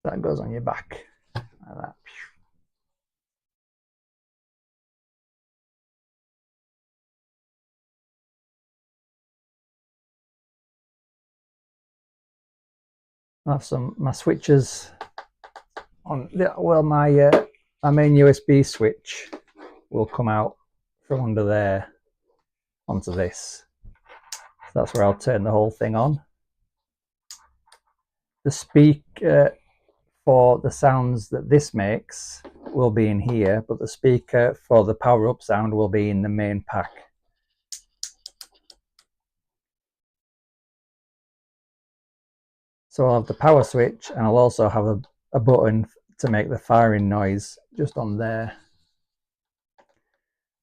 That goes on your back like that. I have my switches on. Well, my main USB switch will come out from under there onto this. So that's where I'll turn the whole thing on. The speaker for the sounds that this makes will be in here, but the speaker for the power up sound will be in the main pack. So I'll have the power switch, and I'll also have a button to make the firing noise just on there.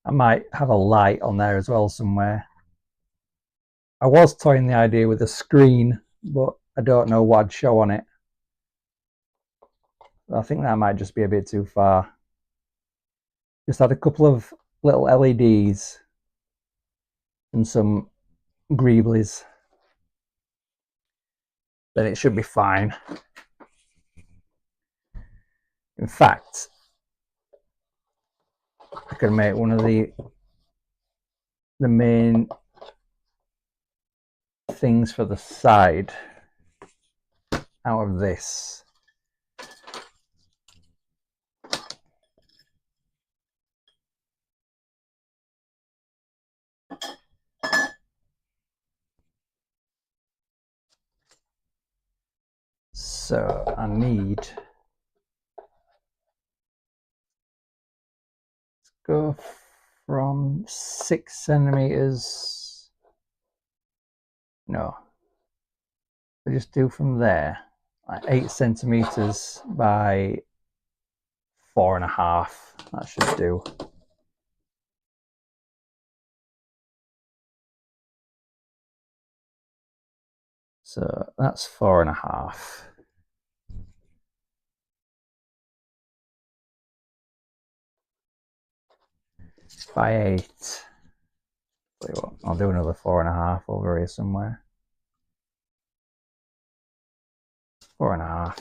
I might have a light on there as well somewhere. I was toying the idea with a screen, but I don't know what I'd show on it. I think that might just be a bit too far. Just had a couple of little LEDs and some greeblies. Then it should be fine. In fact, I can make one of the main things for the side out of this. So I need to go from 6 centimeters. No, I just do from there, like 8 centimeters by 4.5. That should do. So that's 4.5. By 8. I'll do another 4.5 over here somewhere. 4.5.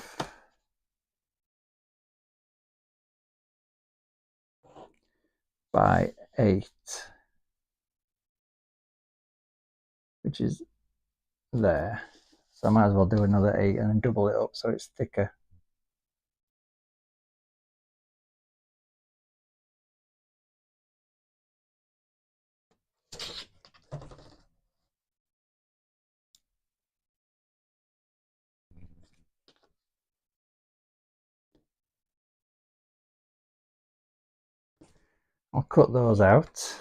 By 8, which is there. So I might as well do another 8 and then double it up so it's thicker. I'll cut those out.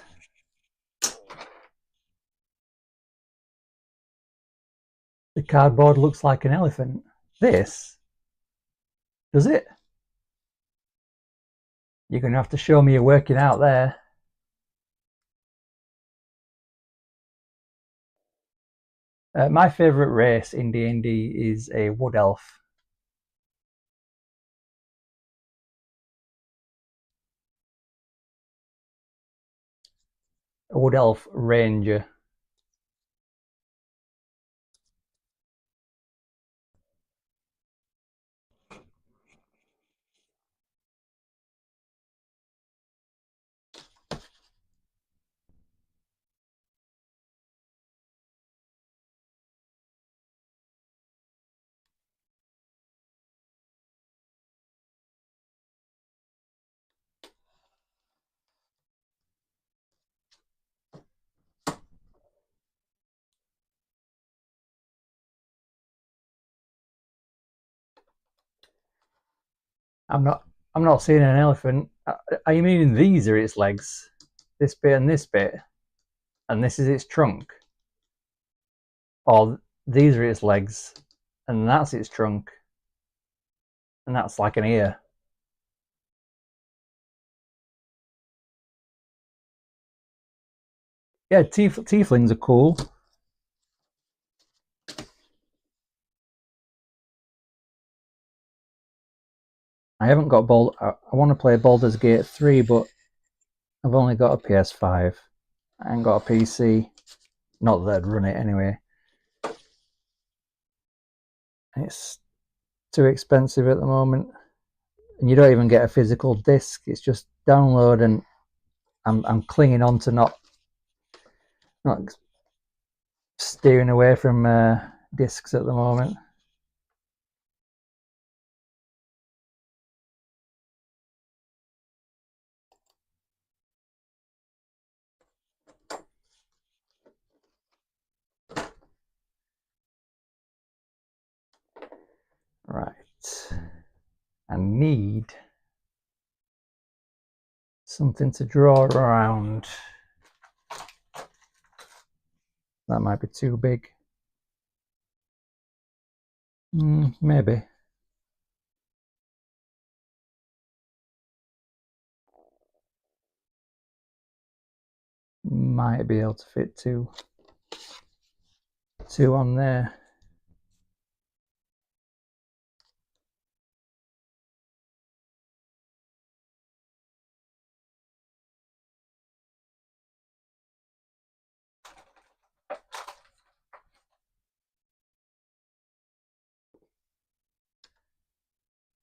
The cardboard looks like an elephant. This? Does it? You're going to have to show me you're working out there. My favourite race in D&D is a wood elf. A wood elf ranger. I'm not seeing an elephant. Are you meaning these are its legs? This bit and this bit? And this is its trunk? Or these are its legs and that's its trunk? And that's like an ear? Yeah, tieflings are cool. I haven't got I want to play Baldur's Gate 3, but I've only got a PS5. I ain't got a PC. Not that I'd run it anyway. too expensive at the moment, and you don't even get a physical disc. It's just download, and I'm clinging on to not steering away from discs at the moment. Right, I need something to draw around. That might be too big. Maybe. Might be able to fit two on there.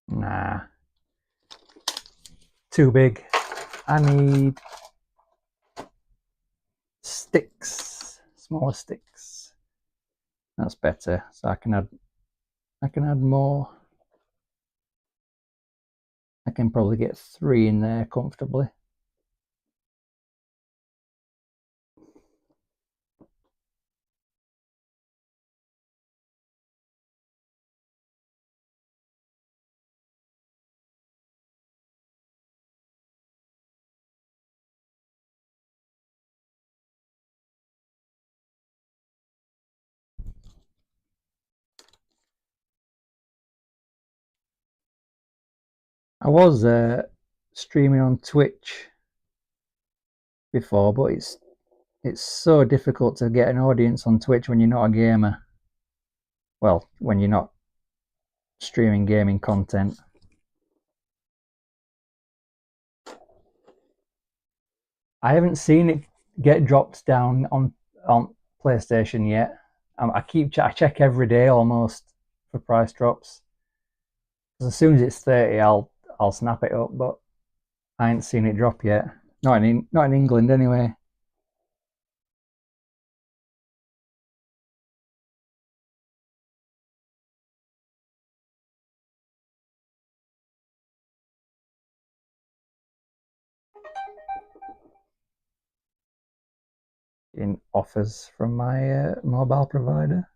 Nah, too big. I need sticks, smaller sticks. That's better. So I can add more. I can probably get 3 in there comfortably. I was streaming on Twitch before, but it's so difficult to get an audience on Twitch when you're not a gamer. Well, when you're not streaming gaming content. I haven't seen it get dropped down on PlayStation yet. I check every day almost for price drops. As soon as it's 30, I'll snap it up. But I ain't seen it drop yet. Not in England anyway. In offers from my mobile provider.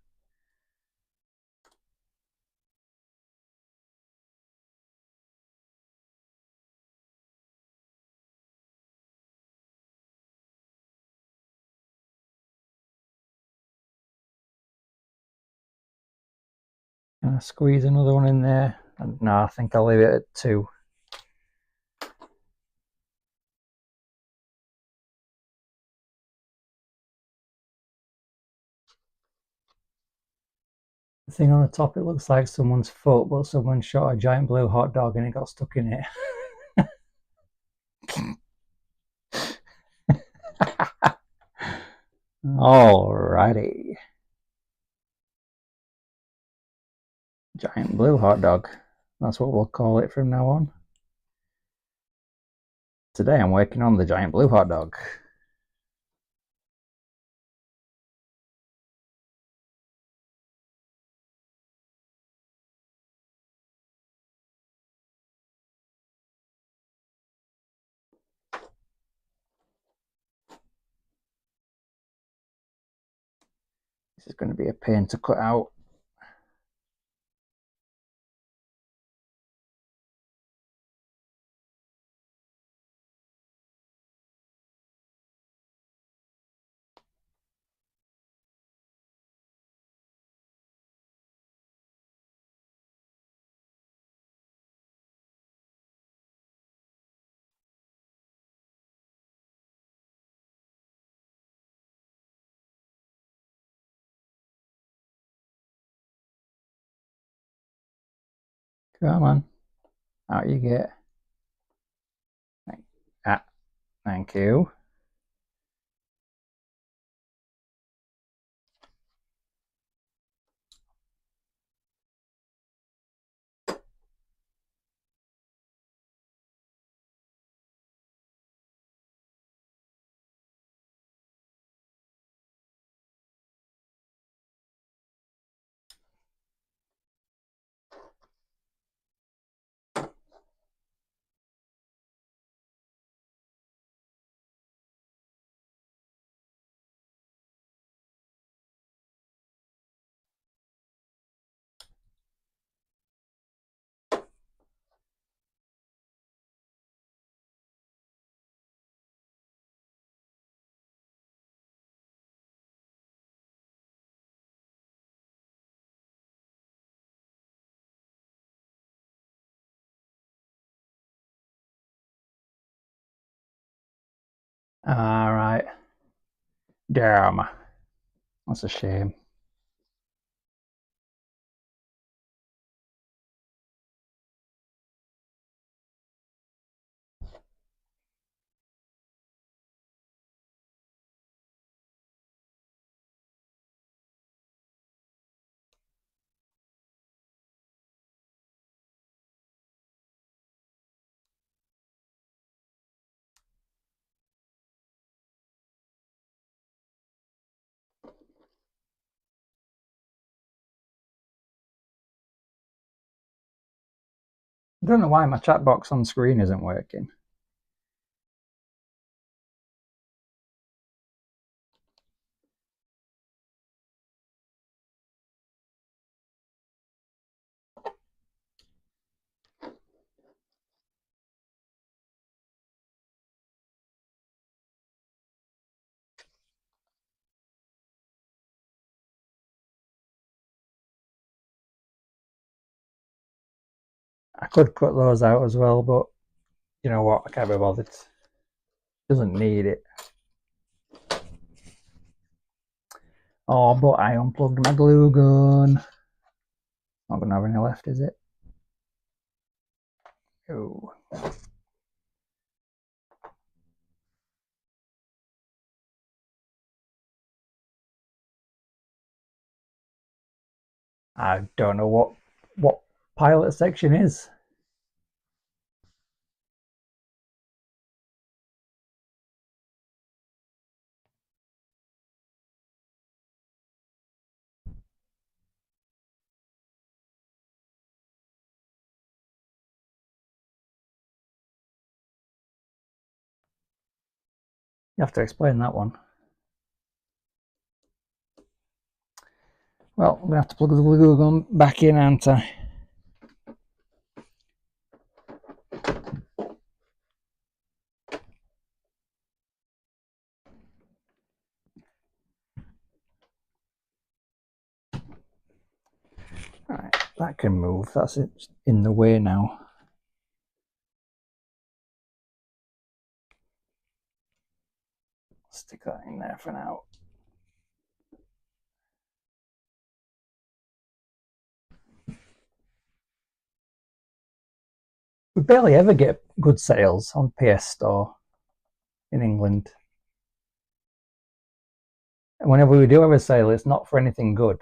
Can I squeeze another one in there? No, I think I'll leave it at 2. The thing on the top, it looks like someone's foot, but someone shot a giant blue hot dog and it got stuck in it. Alrighty. Giant blue hot dog. That's what we'll call it from now on. Today I'm working on the giant blue hot dog. This is going to be a pain to cut out. Come on. Out you get. Thank you. Alright. Damn. That's a shame. I don't know why my chat box on screen isn't working. I could cut those out as well, but you know what? I can't be bothered. Doesn't need it. Oh, but I unplugged my glue gun. Not gonna have any left, is it? Oh. I don't know what pilot section is. You have to explain that one. Well, I'm gonna have to plug the glue gun back in, aren't I? Right, that can move. That's it in the way now. Stick that in there for now. We barely ever get good sales on PS Store in England. And whenever we do have a sale, it's not for anything good.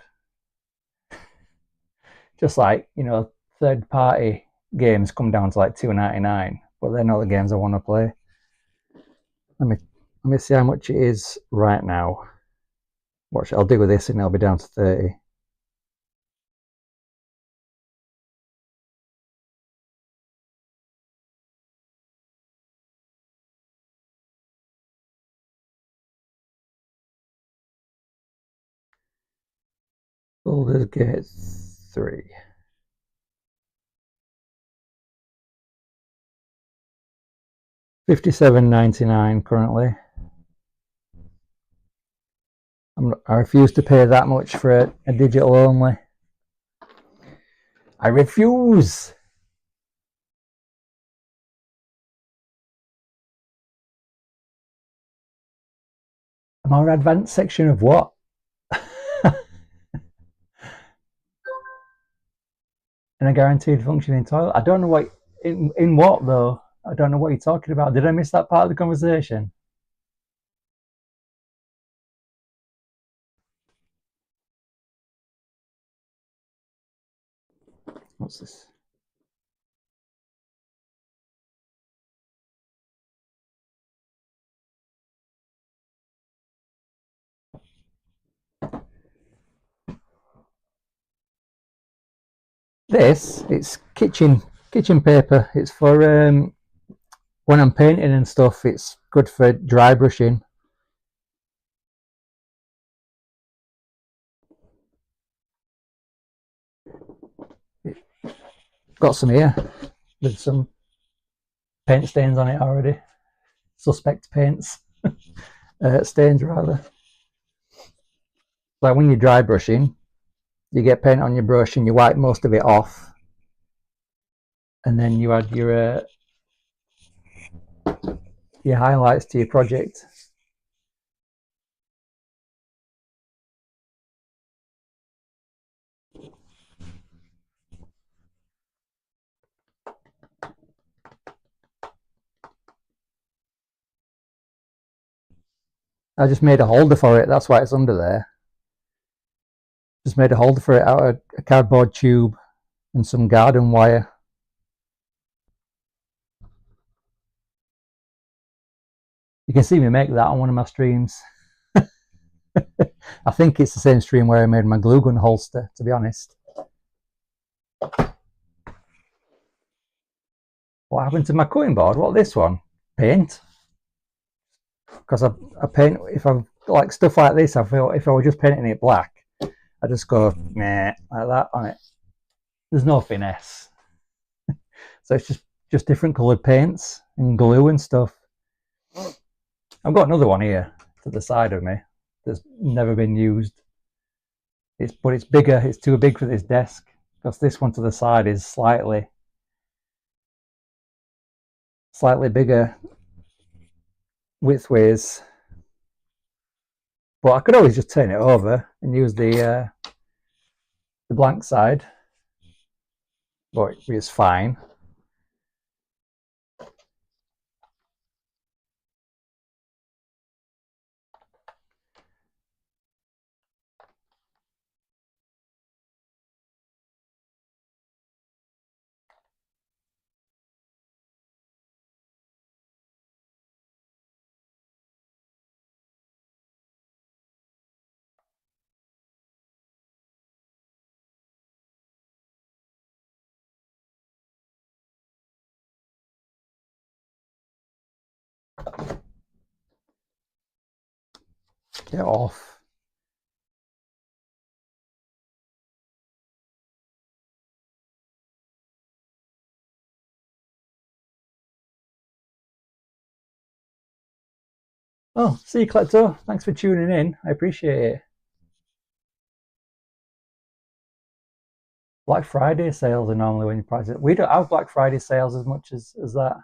Just like, you know, third party games come down to like $2.99, but they're not the games I want to play. Let me see how much it is right now. Watch, I'll do with this and it'll be down to 30. Baldur's Gate 3. $57.99 currently. I refuse to pay that much for a digital only. I refuse! A more advanced section of what? And a guaranteed functioning toilet. I don't know what in what though. I don't know what you're talking about. Did I miss that part of the conversation? What's this? This, it's kitchen paper. It's for when I'm painting and stuff. It's good for dry brushing. Got some here with some paint stains on it already. Suspect paints. Stains rather. Like when you're dry brushing, you get paint on your brush and you wipe most of it off, and then you add your highlights to your project. I just made a holder for it. That's why it's under there. Just made a holder for it out of a cardboard tube and some garden wire. You can see me make that on one of my streams. I think it's the same stream where I made my glue gun holster, to be honest. What happened to my cutting board? What, this one? Paint. Because I paint, if I like stuff like this, I feel if I were just painting it black, I just go, meh, like that on it. There's no finesse. So it's just different coloured paints and glue and stuff. I've got another one here to the side of me that's never been used. But it's bigger. It's too big for this desk because this one to the side is slightly bigger widthways. But I could always just turn it over and use the blank side. But it's fine. Get off. Oh, see you, Klepto. Thanks for tuning in. I appreciate it. Black Friday sales are normally when you price it. We don't have Black Friday sales as much as that.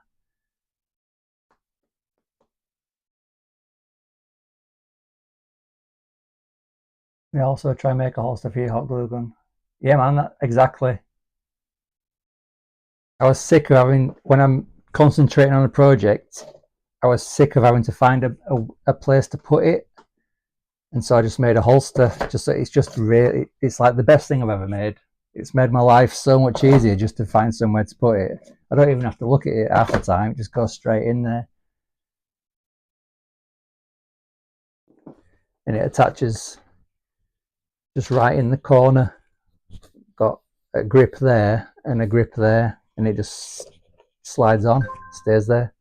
We also try and make a holster for your hot glue gun. Yeah, man, exactly. I was sick of having, when I'm concentrating on a project, I was sick of having to find a place to put it. And so I just made a holster. It's just really, it's like the best thing I've ever made. It's made my life so much easier just to find somewhere to put it. I don't even have to look at it half the time. It just goes straight in there. And it attaches just right in the corner. Got a grip there and a grip there, and it just slides on, stays there.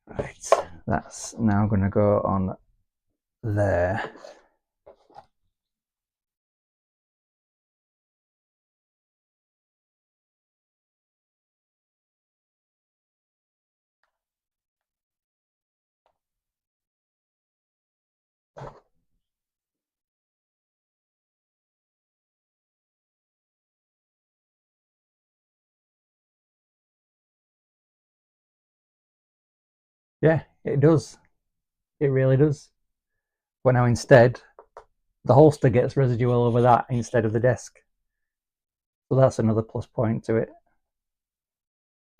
Right, that's now going to go on there. Yeah, it does. It really does. But now instead, the holster gets residual over that instead of the desk. So that's another plus point to it.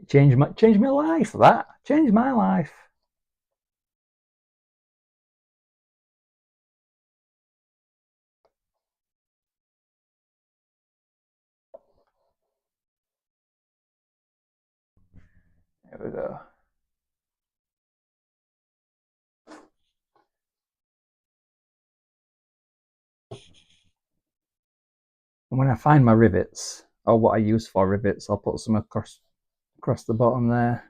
Changed my life, that. Changed my life. There we go. And when I find my rivets, or what I use for rivets, I'll put some across the bottom there.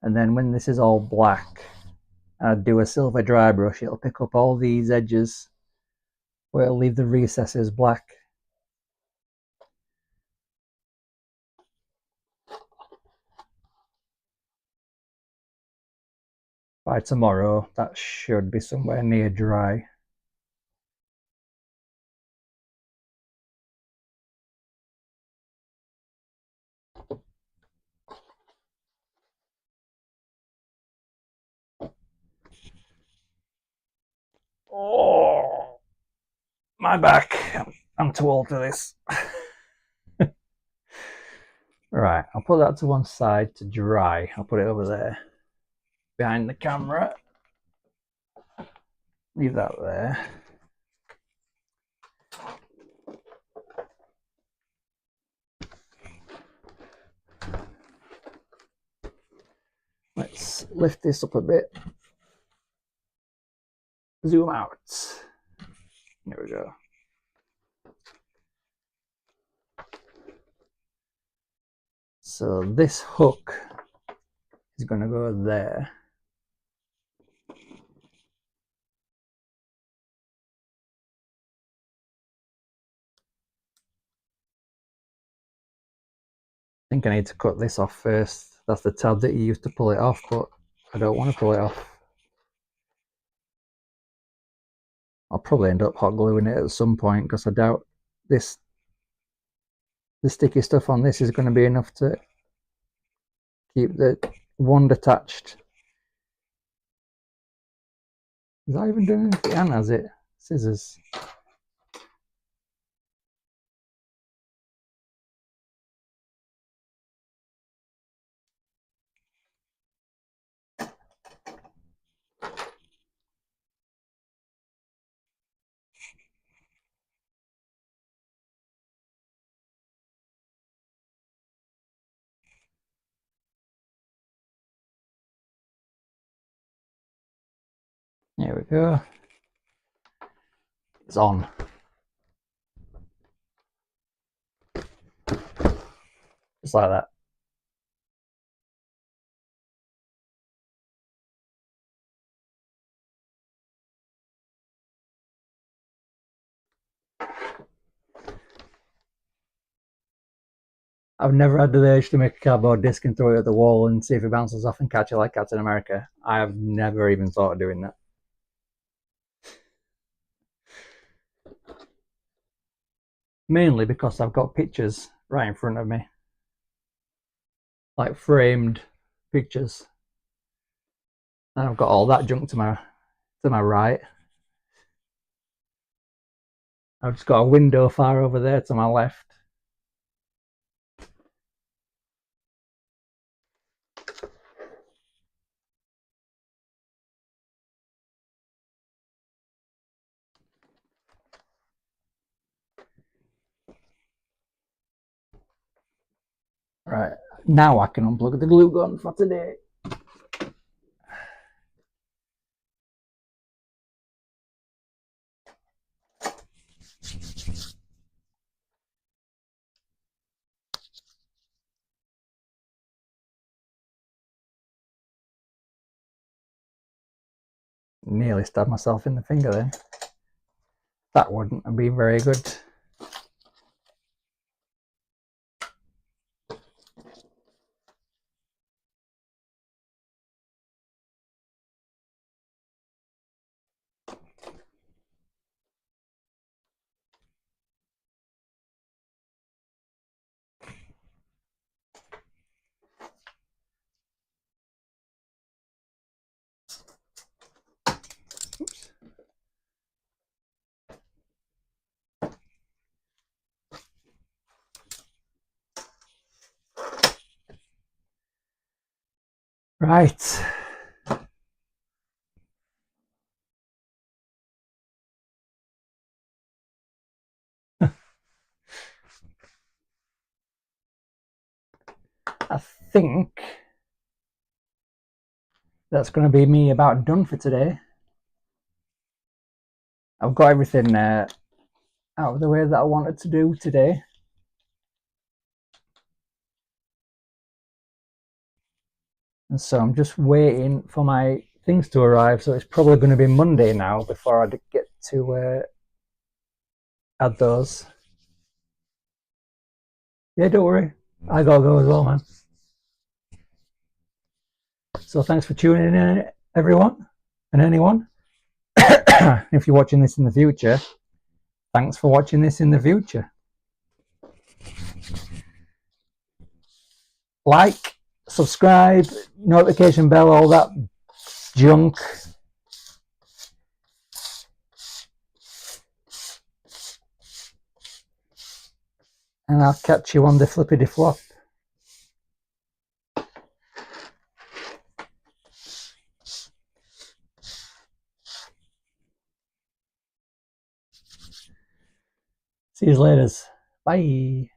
And then when this is all black, I do a silver dry brush, it'll pick up all these edges where it'll leave the recesses black. By tomorrow, that should be somewhere near dry. Oh, my back. I'm too old for this. Right, I'll put that to one side to dry. I'll put it over there behind the camera. Leave that there. Let's lift this up a bit. Zoom out. There we go. So this hook is going to go there. I think I need to cut this off first. That's the tab that you used to pull it off, but I don't want to pull it off. I'll probably end up hot gluing it at some point because I doubt the sticky stuff on this is going to be enough to keep the wand attached. Is that even doing anything? And has it? Scissors. There we go. It's on. Just like that. I've never had the urge to make a cardboard disc and throw it at the wall and see if it bounces off and catch it like Captain America. I have never even thought of doing that. Mainly because I've got pictures right in front of me. Like framed pictures. And I've got all that junk to my right. I've just got a window far over there to my left. Right, now I can unplug the glue gun for today. Nearly stabbed myself in the finger then. That wouldn't have been very good. Oops. Right. I think that's going to be me about done for today. I've got everything out of the way that I wanted to do today. And so I'm just waiting for my things to arrive. So it's probably going to be Monday now before I get to add those. Yeah, don't worry. I gotta go as well, man. So thanks for tuning in, everyone and anyone. If you're watching this in the future, thanks for watching this in the future. Like, subscribe, notification bell, all that junk. and I'll catch you on the flippity flop. See you later. Bye.